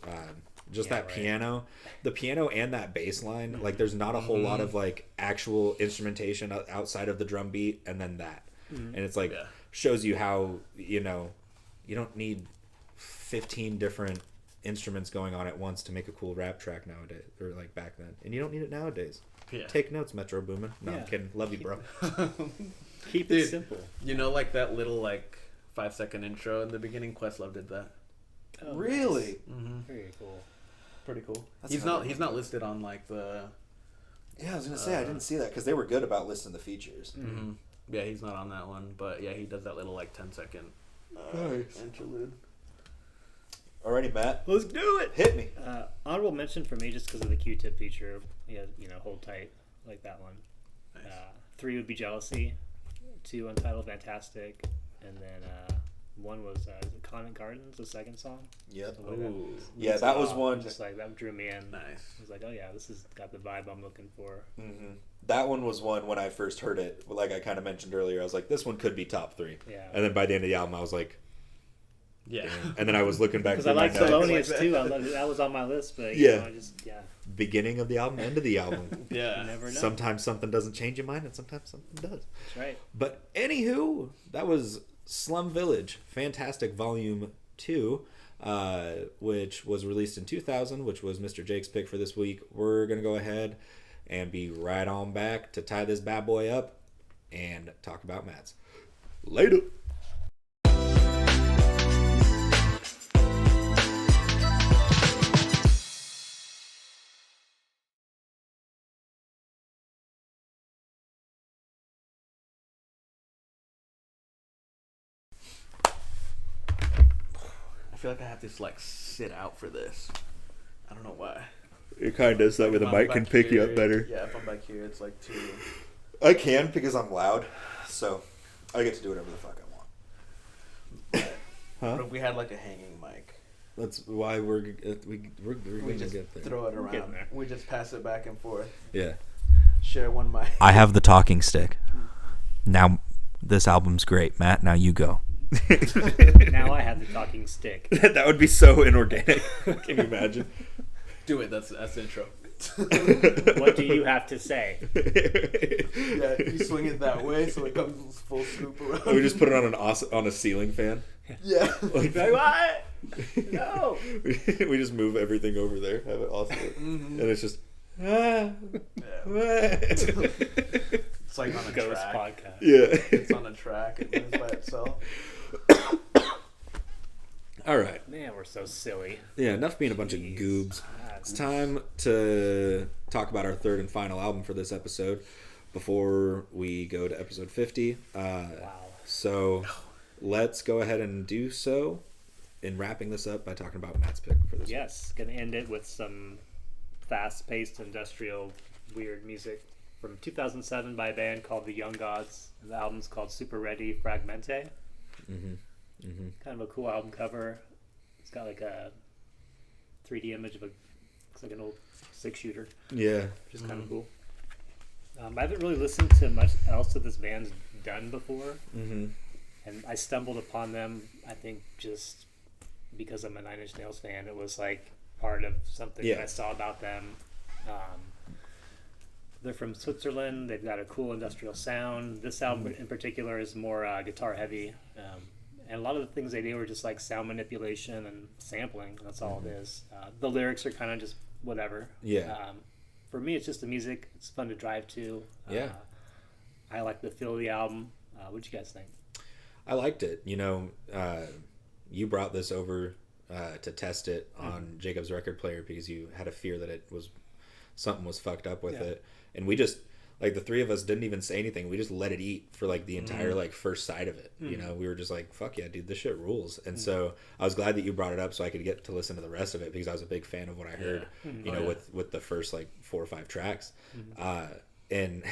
Piano, the piano and that bass line, like there's not a whole lot of like actual instrumentation outside of the drum beat and then that. And it's like shows you how, you don't need 15 different instruments going on at once to make a cool rap track nowadays, or like back then, and you don't need it nowadays. Take notes, Metro Boomin. No, I'm kidding. Love you, bro. Keep it simple. You know, like that little like 5-second intro in the beginning. Questlove did that. Oh, really? Nice. Very cool. Pretty cool. He's not listed on like the. Yeah, I was gonna say I didn't see that because they were good about listing the features. Yeah, he's not on that one, but yeah, he does that little like 10-second interlude. Alrighty, Matt. Let's do it. Hit me. Honorable mention for me just because of the Q-Tip feature. Yeah, Hold Tight, like that one. Nice. 3 would be Jealousy. 2, Untitled Fantastic. And then 1 was Convent Gardens, the second song. Yep. Yeah, that was one. Just like that drew me in. Nice. I was like, oh yeah, this has got the vibe I'm looking for. That one was one when I first heard it. Like I kind of mentioned earlier, I was like, this one could be top 3. Yeah. And then by the end of the album, I was like, yeah. And then I was looking back. Because I like Thelonious too. That was on my list, but beginning of the album, end of the album. Yeah. You never know. Sometimes something doesn't change your mind, and sometimes something does. That's right. But anywho, that was Slum Village, Fantastic Volume 2, which was released in 2000, which was Mr. Jake's pick for this week. We're gonna go ahead and be right on back to tie this bad boy up and talk about Matt's. Later. feel like I have to like sit out for this. I don't know why. It kind of does that way the mic can pick you up better. Yeah, if I'm back here, it's like too. I can because I'm loud, so I get to do whatever the fuck I want. But if we had like a hanging mic, that's why we're gonna just get there. throw it around. We just pass it back and forth. Yeah. Share one mic. I have the talking stick. Now, this album's great, Matt. Now you go. Now I have the talking stick. That would be so inorganic. Can you imagine? Do it. That's the intro. What do you have to say? Yeah, you swing it that way so it comes full scoop around. We just put it on a ceiling fan. Yeah. Like, what? No. We just move everything over there. Have it oscillate, and it's just. Yeah. It's like on a Ghost track. podcast. Yeah. It's on a track and it's by itself. All right. Man, we're so silly. Yeah, enough being a bunch of goobs. It's time to talk about our third and final album for this episode before we go to episode 50. Wow. So let's go ahead and do so in wrapping this up by talking about Matt's pick for this. Yes, gonna end it with some fast-paced industrial weird music from 2007 by a band called The Young Gods. And the album's called Super Ready Fragmenté. Kind of a cool album cover. It's got like a 3D image of looks like an old 6-shooter, Yeah. which is kind of cool. I haven't really listened to much else that this band's done before, and I stumbled upon them, I think, just because I'm a Nine Inch Nails fan. It was like part of something that I saw about them. They're from Switzerland. They've got a cool industrial sound. This album in particular is more guitar heavy. And a lot of the things they do are just like sound manipulation and sampling. That's all it is. The lyrics are kind of just whatever. Yeah. For me, it's just the music. It's fun to drive to. Yeah. I like the feel of the album. What'd you guys think? I liked it. You know, you brought this over to test it on Jacob's record player because you had a fear that something was fucked up with it. And we just, like, the three of us didn't even say anything. We just let it eat for like the entire like first side of it. You know, we were just like, fuck yeah, dude, this shit rules. And so I was glad that you brought it up so I could get to listen to the rest of it because I was a big fan of what I heard, you know, with the first like 4 or 5 tracks. And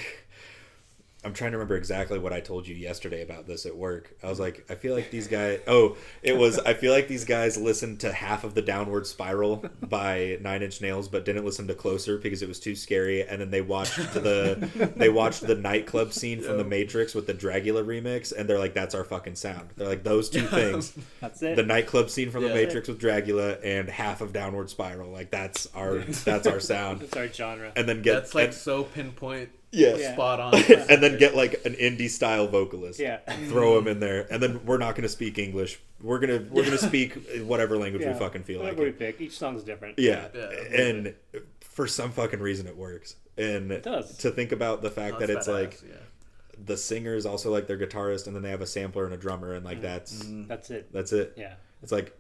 I'm trying to remember exactly what I told you yesterday about this at work. I was like, I feel like these guys... I feel like these guys listened to half of the Downward Spiral by Nine Inch Nails, but didn't listen to Closer because it was too scary. And then they watched the nightclub scene from The Matrix with the Dragula remix, and they're like, that's our fucking sound. They're like, those two things. That's it. The nightclub scene from The Matrix with Dragula and half of Downward Spiral. Like, that's our sound. It's our genre. And then That's like so pinpoint. Yeah. Spot on. And then get like an indie style vocalist. Yeah. Throw him in there, and then we're not going to speak English. We're gonna speak whatever language we fucking feel Whatever like. we pick, each song's different. Yeah. And for some fucking reason it works. And it does. To think about the fact that it's badass, like the singer is also like their guitarist, and then they have a sampler and a drummer, and like that's it. That's it. Yeah. It's like,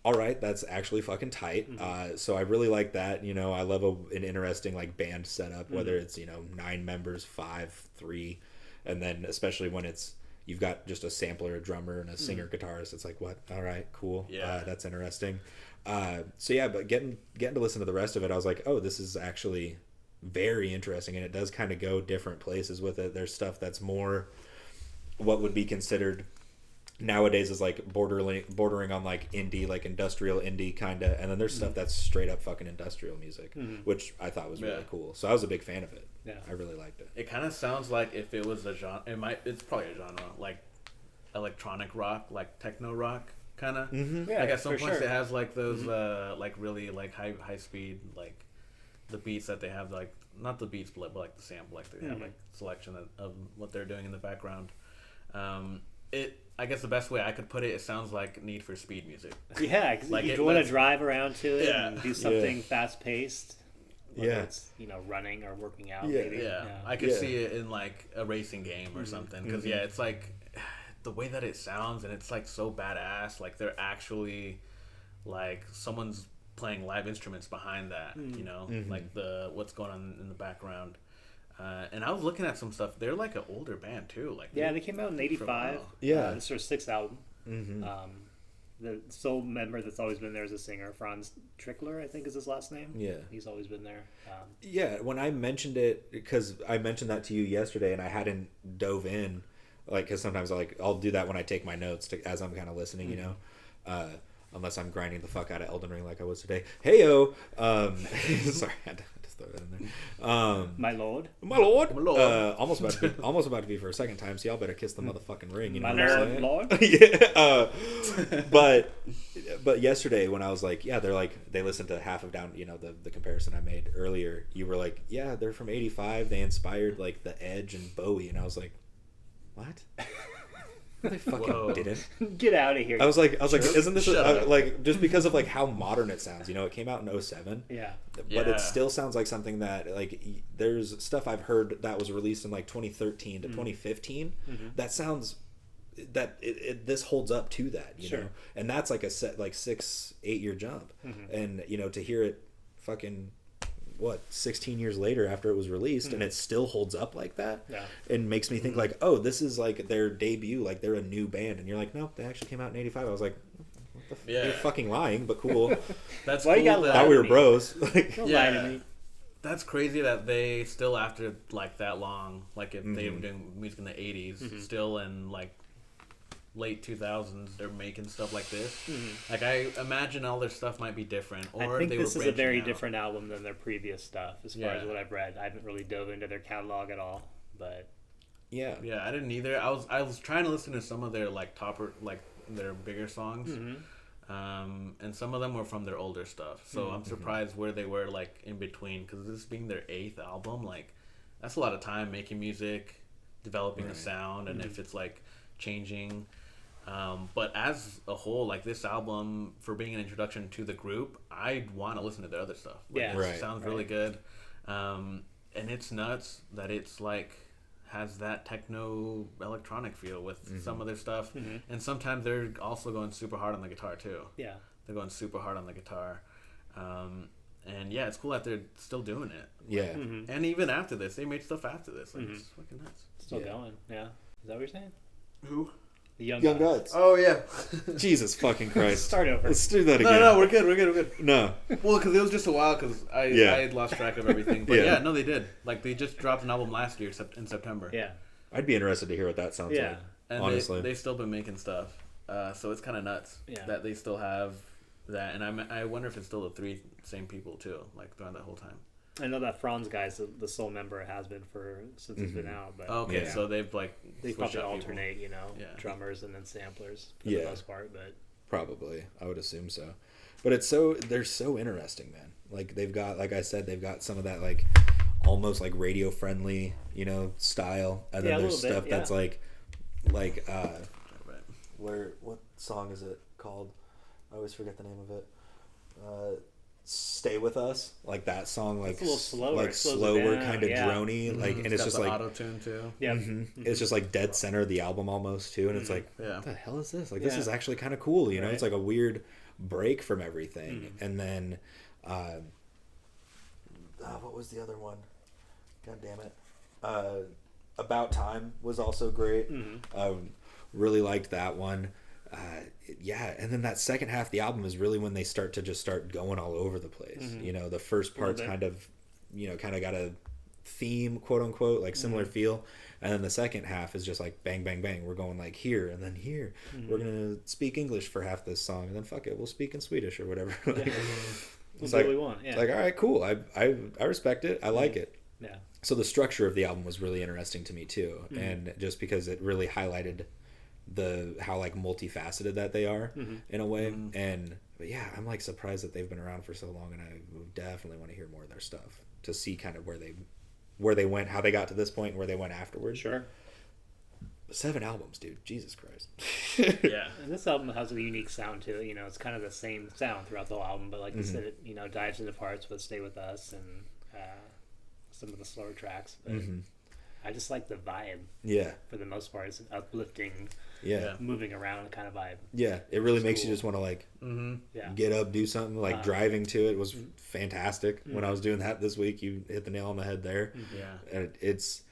all right, that's actually fucking tight. So I really like that. You know, I love an interesting like band setup, whether it's, you know, 9 members, 5, 3, and then especially when you've got just a sampler, a drummer, and a singer guitarist. It's like, what? All right, cool. Yeah, that's interesting. So yeah, but getting to listen to the rest of it, I was like, oh, this is actually very interesting, and it does kind of go different places with it. There's stuff that's more what would be considered nowadays is like bordering on like indie, like industrial indie kind of, and then there's stuff that's straight up fucking industrial music, which I thought was really cool. So I was a big fan of it. Yeah, I really liked it. It kind of sounds like if it was a genre, it's probably a genre like electronic rock, like techno rock kind of. Yeah, like at some points sure. it has like those like really like high speed, like the beats that they have, like not the beats but like the sample, like they have like selection of what they're doing in the background. I guess the best way I could put it, it sounds like Need for Speed music. Yeah, because like you want to drive around to it and do something fast paced. Yeah, it's, you know, running or working out. Maybe. Yeah. I could see it in like a racing game or something. Because it's like the way that it sounds, and it's like so badass. Like they're actually like someone's playing live instruments behind that. You know, like what's going on in the background. And I was looking at some stuff. They're like an older band too. Like they came out in '85. Yeah, this is their 6th album. the sole member that's always been there as a singer, Franz Trickler, I think is his last name. Yeah. He's always been there. Yeah, when I mentioned it, because I mentioned that to you yesterday and I hadn't dove in, like, because sometimes I'll do that when I take my notes as I'm kind of listening, you know, unless I'm grinding the fuck out of Elden Ring like I was today. Heyo! Sorry, I had to throw that in there. My lord. Almost about to be for a second time, so y'all better kiss the motherfucking ring. You know what I'm saying? Lord. Yeah. But yesterday when I was like, yeah, they listened to half of Down, you know, the comparison I made earlier. You were like, yeah, they're from '85. They inspired like The Edge and Bowie, and I was like, what? No, they fucking didn't. Get out of here. I was like, isn't this like just because of like how modern it sounds? You know, it came out in 2007. Yeah. But it still sounds like something that like there's stuff I've heard that was released in like 2013 to 2015 that sounds that this holds up to that, you know, and that's like a set like 6-8 year jump, and you know to hear it fucking 16 years later after it was released and it still holds up like that, it makes me think like, oh, this is like their debut, like they're a new band, and you're like, no, they actually came out in '85. I was like, you're fucking lying, but cool. That's why cool. you got Thought we were bros. Don't lie to me. That's crazy that they still, after like that long, like if they were doing music in the '80s, still in like late 2000s, they're making stuff like this. Like I imagine all their stuff might be different, or I think they this were is a very out. different album than their previous stuff, as far as what I've read. I haven't really dove into their catalog at all, but yeah, I didn't either. I was trying to listen to some of their like their bigger songs, and some of them were from their older stuff. So I'm surprised where they were like in between, because this being their 8th album, like that's a lot of time making music, developing a sound, and if it's like changing. But as a whole, like this album, for being an introduction to the group, I want to listen to their other stuff. Like, it sounds really good. And it's nuts that it's like has that techno electronic feel with some of their stuff. And sometimes they're also going super hard on the guitar too. Yeah. They're going super hard on the guitar. And yeah, it's cool that they're still doing it. Yeah. And even after this, they made stuff after this. Like, it's fucking nuts. Still going. Yeah. Is that what you're saying? Who? The Young Gods. Oh, yeah. Jesus fucking Christ. Start over. Let's do that again. No, we're good. No. Well, because it was just a while, because I had lost track of everything. But yeah, no, they did. Like, they just dropped an album last year in September. Yeah. I'd be interested to hear what that sounds like. And honestly. they've still been making stuff. So it's kind of nuts that they still have that. And I wonder if it's still the same people, too, like, throughout that whole time. I know that Franz guy's the sole member has been since it's been out. But so they've like they probably alternate, people. you know, drummers and then samplers for the most part. But probably, I would assume so. But they're so interesting, man. Like they've got, like I said, they've got some of that like almost like radio friendly, you know, style, and then there's stuff that's like what song is it called? I always forget the name of it. Stay With Us, like that song, like it's a little slower, like slower, kind of droney, like, and it's just like auto tune too. Yeah, it's just like dead center of the album almost too, and it's like, what the hell is this? Like, this is actually kind of cool, you know? It's like a weird break from everything, and then, what was the other one? God damn it! About Time was also great. Really liked that one. And then that second half of the album is really when they start going all over the place. You know, the first part's kind of got a theme, quote unquote, like similar feel, and then the second half is just like bang bang bang, we're going like here and then here, we're gonna speak English for half this song, and then fuck it, we'll speak in Swedish or whatever. It's like, what we want. It's like, all right, cool, I respect it, I like it. Yeah. So the structure of the album was really interesting to me too, and just because it really highlighted how like multifaceted that they are in a way, but yeah, I'm like surprised that they've been around for so long, and I definitely want to hear more of their stuff to see kind of where they went, how they got to this point, and where they went afterwards. Sure. 7 albums, dude. Jesus Christ. Yeah, and this album has a unique sound to it. You know, it's kind of the same sound throughout the whole album, but like you said, it dives into parts with "Stay With Us" and some of the slower tracks. But I just like the vibe. Yeah. For the most part, it's an uplifting, moving around kind of vibe. Yeah, it really makes you just want to like get up, do something. Like driving to it was fantastic. When I was doing that this week, you hit the nail on the head there. Yeah, and it's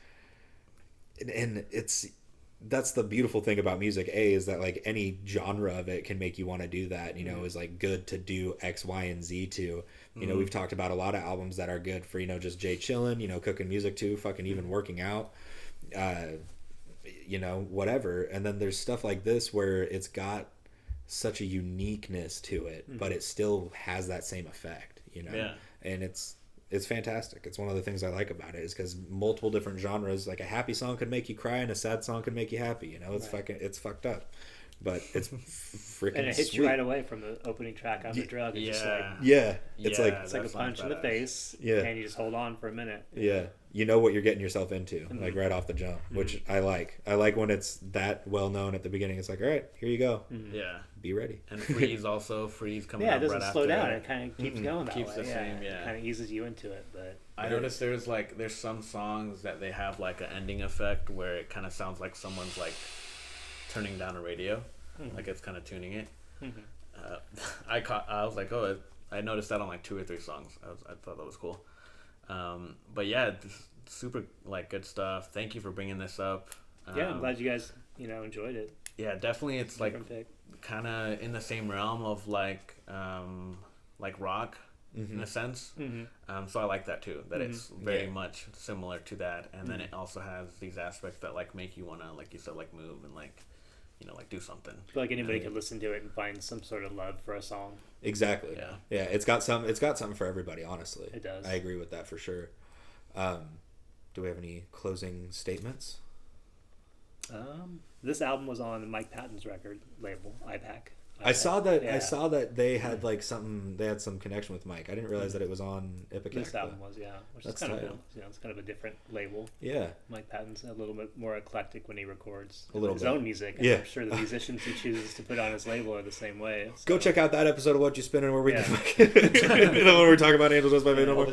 that's the beautiful thing about music, is that like any genre of it can make you want to do that, is like good to do X, Y, and Z to. We've talked about a lot of albums that are good for, just Jay chilling, cooking music to, fucking even working out, whatever. And then there's stuff like this where it's got such a uniqueness to it, but it still has that same effect, and it's fantastic. It's one of the things I like about it, is because multiple different genres, like a happy song could make you cry and a sad song could make you happy. It's it's fucked up, but it's freaking and it hits sweet. you right away from the opening track on the drug. It's just like, it's like a punch in the face, and you just hold on for a minute. You know what you're getting yourself into, like right off the jump, which I like. I like when it's that well known at the beginning. It's like, all right, here you go. Be ready. And Freeze coming it up doesn't right slow after down. it. It kind of keeps going that Keeps way. the same, It kind of eases you into it. But I noticed there's some songs that they have like an ending effect where it kind of sounds like someone's like turning down a radio, like it's kind of tuning it. I was like, oh, I noticed that on like 2 or 3 songs. I thought that was cool. But yeah, super like good stuff. Thank you for bringing this up. I'm glad you guys enjoyed it. Yeah, definitely. It's like kind of in the same realm of like rock in a sense. So I like that too. That it's very much similar to that, and then it also has these aspects that like make you wanna, like you said, like move and like like do something. I feel like anybody could listen to it and find some sort of love for a song. Exactly. Yeah. It's got something for everybody. Honestly, it does. I agree with that for sure. Do we have any closing statements? This album was on Mike Patton's record label, IPAC. I saw that they had like something. They had some connection with Mike. I didn't realize that it was on Ipecac. This album was, which That's is kind tight. of cool. It's kind of a different label. Yeah. Mike Patton's a little bit more eclectic when he records his own music. And Yeah. I'm sure the musicians he chooses to put on his label are the same way. So. Go check out that episode of Whatchu Spinnin where we when we're talking about Angels Just by Fate No More.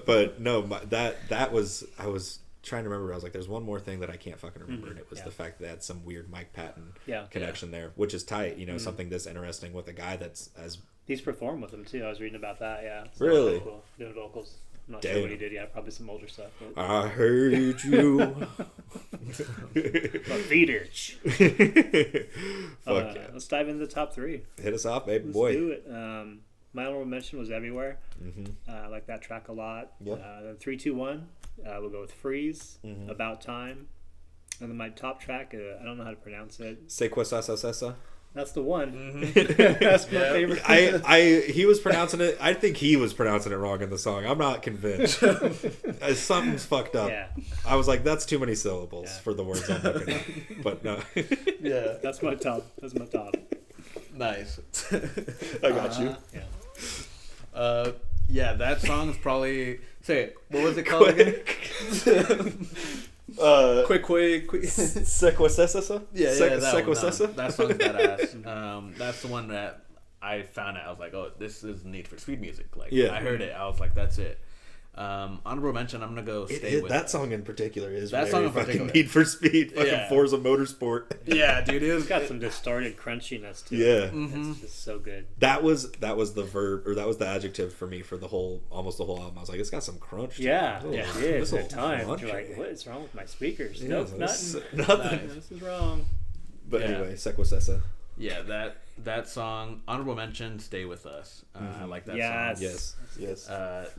But no, that was, I was trying to remember. I was like, there's one more thing that I can't fucking remember, and it was the fact that they had some weird Mike Patton connection there, which is tight. Something this interesting with a guy that's as he's performed with him too. I was reading about that. Yeah, so really cool. Doing vocals. I'm not sure what he did. Yeah, probably some older stuff. But... I heard you. My feet itch. Fuck yeah. Let's dive into the top 3. Hit us off, baby. Let's boy. do it. My honorable mention was Everywhere. I like that track a lot. Yep. Then 3, 2, 1. We'll go with Freeze. About Time. And then my top track, I don't know how to pronounce it. Sequasasa. That's the one. That's my favorite. He was pronouncing it. I think he was pronouncing it wrong in the song. I'm not convinced. Something's fucked up. Yeah. I was like, that's too many syllables for the words I'm looking at. But no. Yeah. That's my top. Nice. I got you. Yeah. Yeah, that song's probably... Say it. What was it called again? Quick. Sequasasa? Yeah, Sequasasa? That song's badass. That's the one that I found out. I was like, oh, this is Need for Speed music. Like, I heard it. I was like, that's it. Honorable mention, I'm gonna go stay with that song in particular is that very song in fucking particular. Need for Speed, fucking Forza Motorsport. Yeah, dude, It's got some distorted crunchiness to it. It's just so good. That was the verb, or that was the adjective for me for almost the whole album. I was like, it's got some crunch to Yeah, it. it is at times. You're like, what is wrong with my speakers? Nope, nothing. This is wrong. But anyway, Sequasasa. Yeah, that song. Honorable mention, Stay With Us. I like that song. Yes.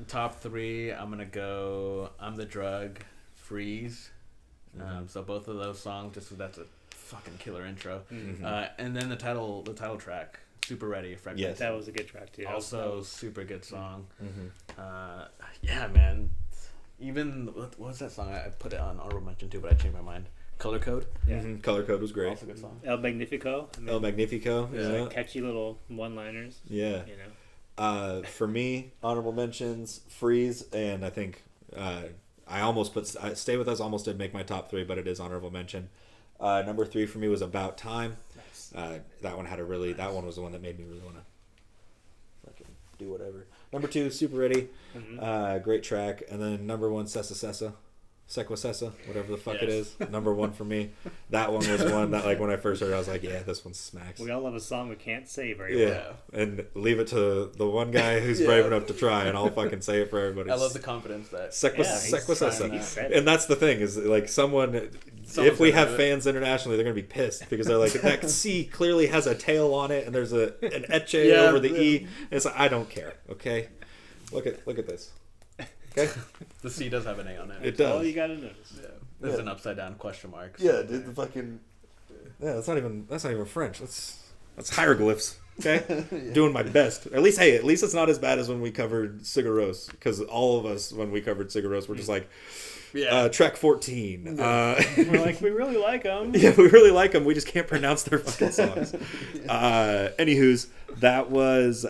Top 3, I'm gonna go I'm the Drug, Freeze. So both of those songs, that's a fucking killer intro. And then the title track, Super Ready, Fragmenté. Yes, that was a good track too. Also, super good song. Yeah, man. Even what was that song? I put it on honorable mention too, but I changed my mind. Color Code. Yeah. Color Code was great. Also a good song. El Magnifico. El Magnifico. Like catchy little one-liners. Yeah. For me, honorable mentions, Freeze, and I think I almost put Stay With Us. Almost did make my top 3, but it is honorable mention. Number 3 for me was About Time. Nice. That one that one was the one that made me really want to fucking do whatever. Number 2, Super Ready. Great track. And then number 1, Sequasasa, whatever the fuck it is. Number 1 for me. That one was one that, like, when I first heard it, I was like, yeah, this one smacks. We all love a song we can't say very well. And leave it to the one guy who's brave enough to try, and I'll fucking say it for everybody. I love the confidence that Sequasasa. And that's the thing, is like someone if we have fans internationally, they're gonna be pissed because they're like, that C clearly has a tail on it, and there's an etche over the E. And it's like, I don't care. Okay, look at this. Okay, the C does have an A on it. It does. All you gotta notice. Yeah. There's an upside down question mark. Yeah, dude, the fucking. Yeah, that's not even French. That's hieroglyphs. Okay, doing my best. At least it's not as bad as when we covered Cigaros, because all of us when we covered Cigaros were just like, track 14. We're like, we really like them. Yeah, we really like them. We just can't pronounce their fucking songs. Anywho's, that was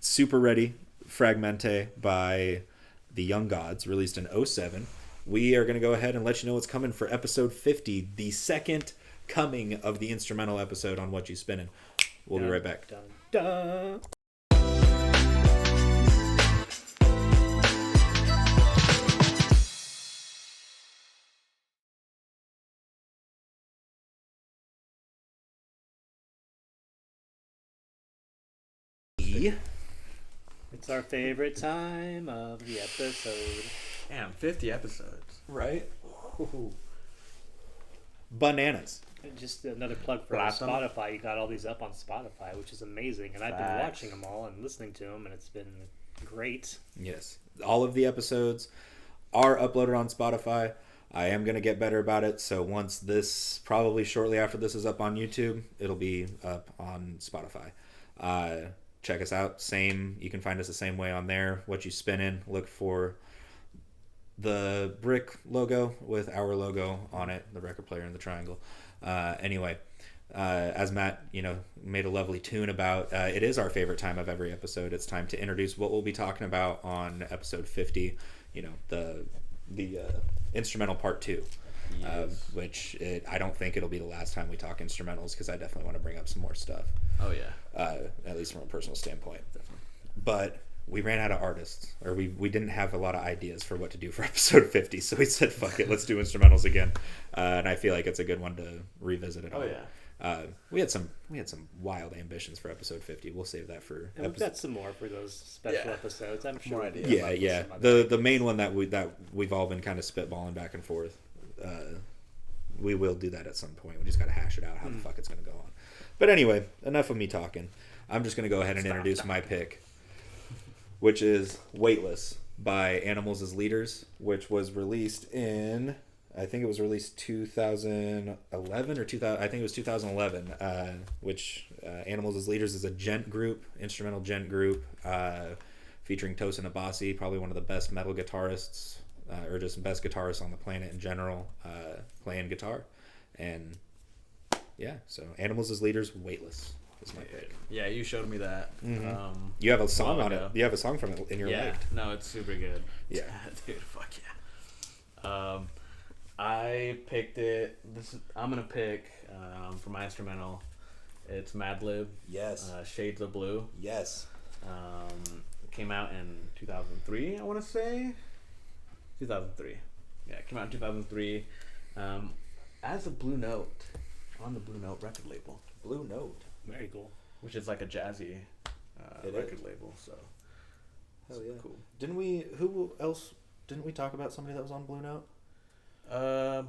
Super Ready Fragmenté by the Young Gods, released in 2007. We are going to go ahead and let you know what's coming for episode 50, the second coming of the instrumental episode on Whatchu Spinnin. We'll be right back. Dun, dun. It's our favorite time of the episode. Damn, 50 episodes. Right? Ooh. Bananas. Just another plug for Blast 'em. Spotify. You got all these up on Spotify, which is amazing. And I've been Facts. watching them all and listening to them, and it's been great. Yes. All of the episodes are uploaded on Spotify. I am going to get better about it. So once this, probably shortly after this is up on YouTube, it'll be up on Spotify. Check us out. You can find us the same way on there. Whatchu Spinnin. Look for the brick logo with our logo on it, the record player and the triangle. Anyway, as Matt, made a lovely tune about, it is our favorite time of every episode. It's time to introduce what we'll be talking about on episode 50. The instrumental part 2. Yes. Which I don't think it'll be the last time we talk instrumentals, because I definitely want to bring up some more stuff. Oh yeah. At least from a personal standpoint. Definitely. But we ran out of artists, or we didn't have a lot of ideas for what to do for episode 50, so we said, fuck it, let's do instrumentals again. And I feel like it's a good one to revisit it all. Oh yeah. We had some wild ambitions for episode 50. We'll save that for And we've got some more for those special episodes. I'm sure. More we'll ideas. come yeah, up with yeah. some other The main one that we've all been kind of spitballing back and forth. We will do that at some point. We just got to hash it out how the fuck it's going to go on. But anyway, enough of me talking. I'm just going to go ahead and introduce my pick, which is Weightless by Animals as Leaders, which was released in, I think it was released 2011 or 2000. I think it was 2011. Which Animals as Leaders is a gent group, instrumental gent group, featuring Tosin Abasi, probably one of the best metal guitarists, or just best guitarists on the planet in general, playing guitar. And yeah, so Animals as Leaders, Weightless is my pick. Yeah, you showed me that. You have a song While on it. ago. You have a song from it in your Yeah, liked. no, it's super good. Yeah. Dude, fuck yeah. I picked it. I'm gonna pick for my instrumental. It's Madlib. Yes. Shades of Blue. Yes. It came out in 2003. I want to say 2003. Yeah, it came out in 2003. As a Blue Note on the Blue Note record label, Blue Note. Very cool. which is like a jazzy record label. So Hell yeah. cool. Who else didn't we talk about somebody that was on Blue Note?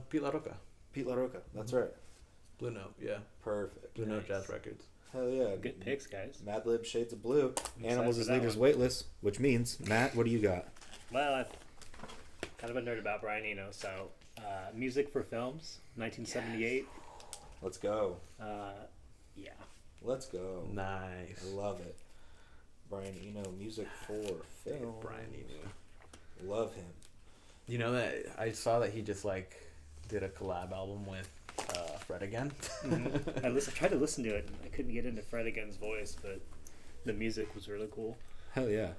Pete La Roca. Pete La Roca. That's right. Blue Note, yeah. Perfect. Blue Note Nice. Jazz Records. Hell yeah. Good picks, guys. Madlib, Shades of Blue, excited Animals for as that Leaders, one. Weightless, which means, Matt, what do you got? Well, I'm kind of a nerd about Brian Eno, so music for films, 1978. Let's go. Yeah. Let's go. Nice. I love it. Brian Eno, music for film. Brian Eno. Love him. You know that I saw that he just like did a collab album with Fred again. I tried to listen to it, and I couldn't get into Fred again's voice, but the music was really cool. Hell yeah.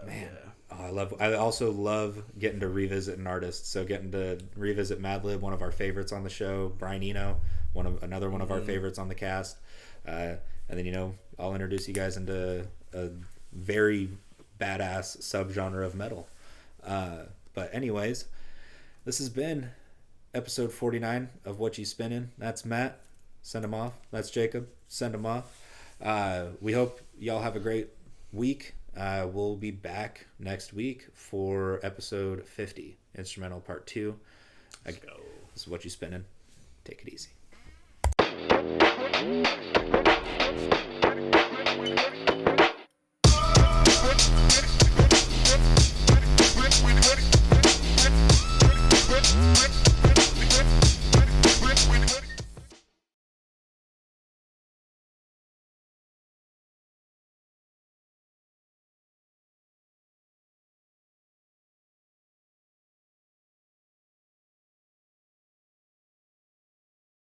Man. Yeah. Oh, I also love getting to revisit an artist. So getting to revisit Madlib, one of our favorites on the show, Brian Eno, another one of our favorites on the cast. And then, I'll introduce you guys into a very badass subgenre of metal. But anyways, this has been episode 49 of Whatchu Spinnin. That's Matt. Send him off. That's Jacob. Send him off. We hope y'all have a great week. We'll be back next week for episode 50, instrumental part 2. Let's go. This is Whatchu Spinnin. Take it easy.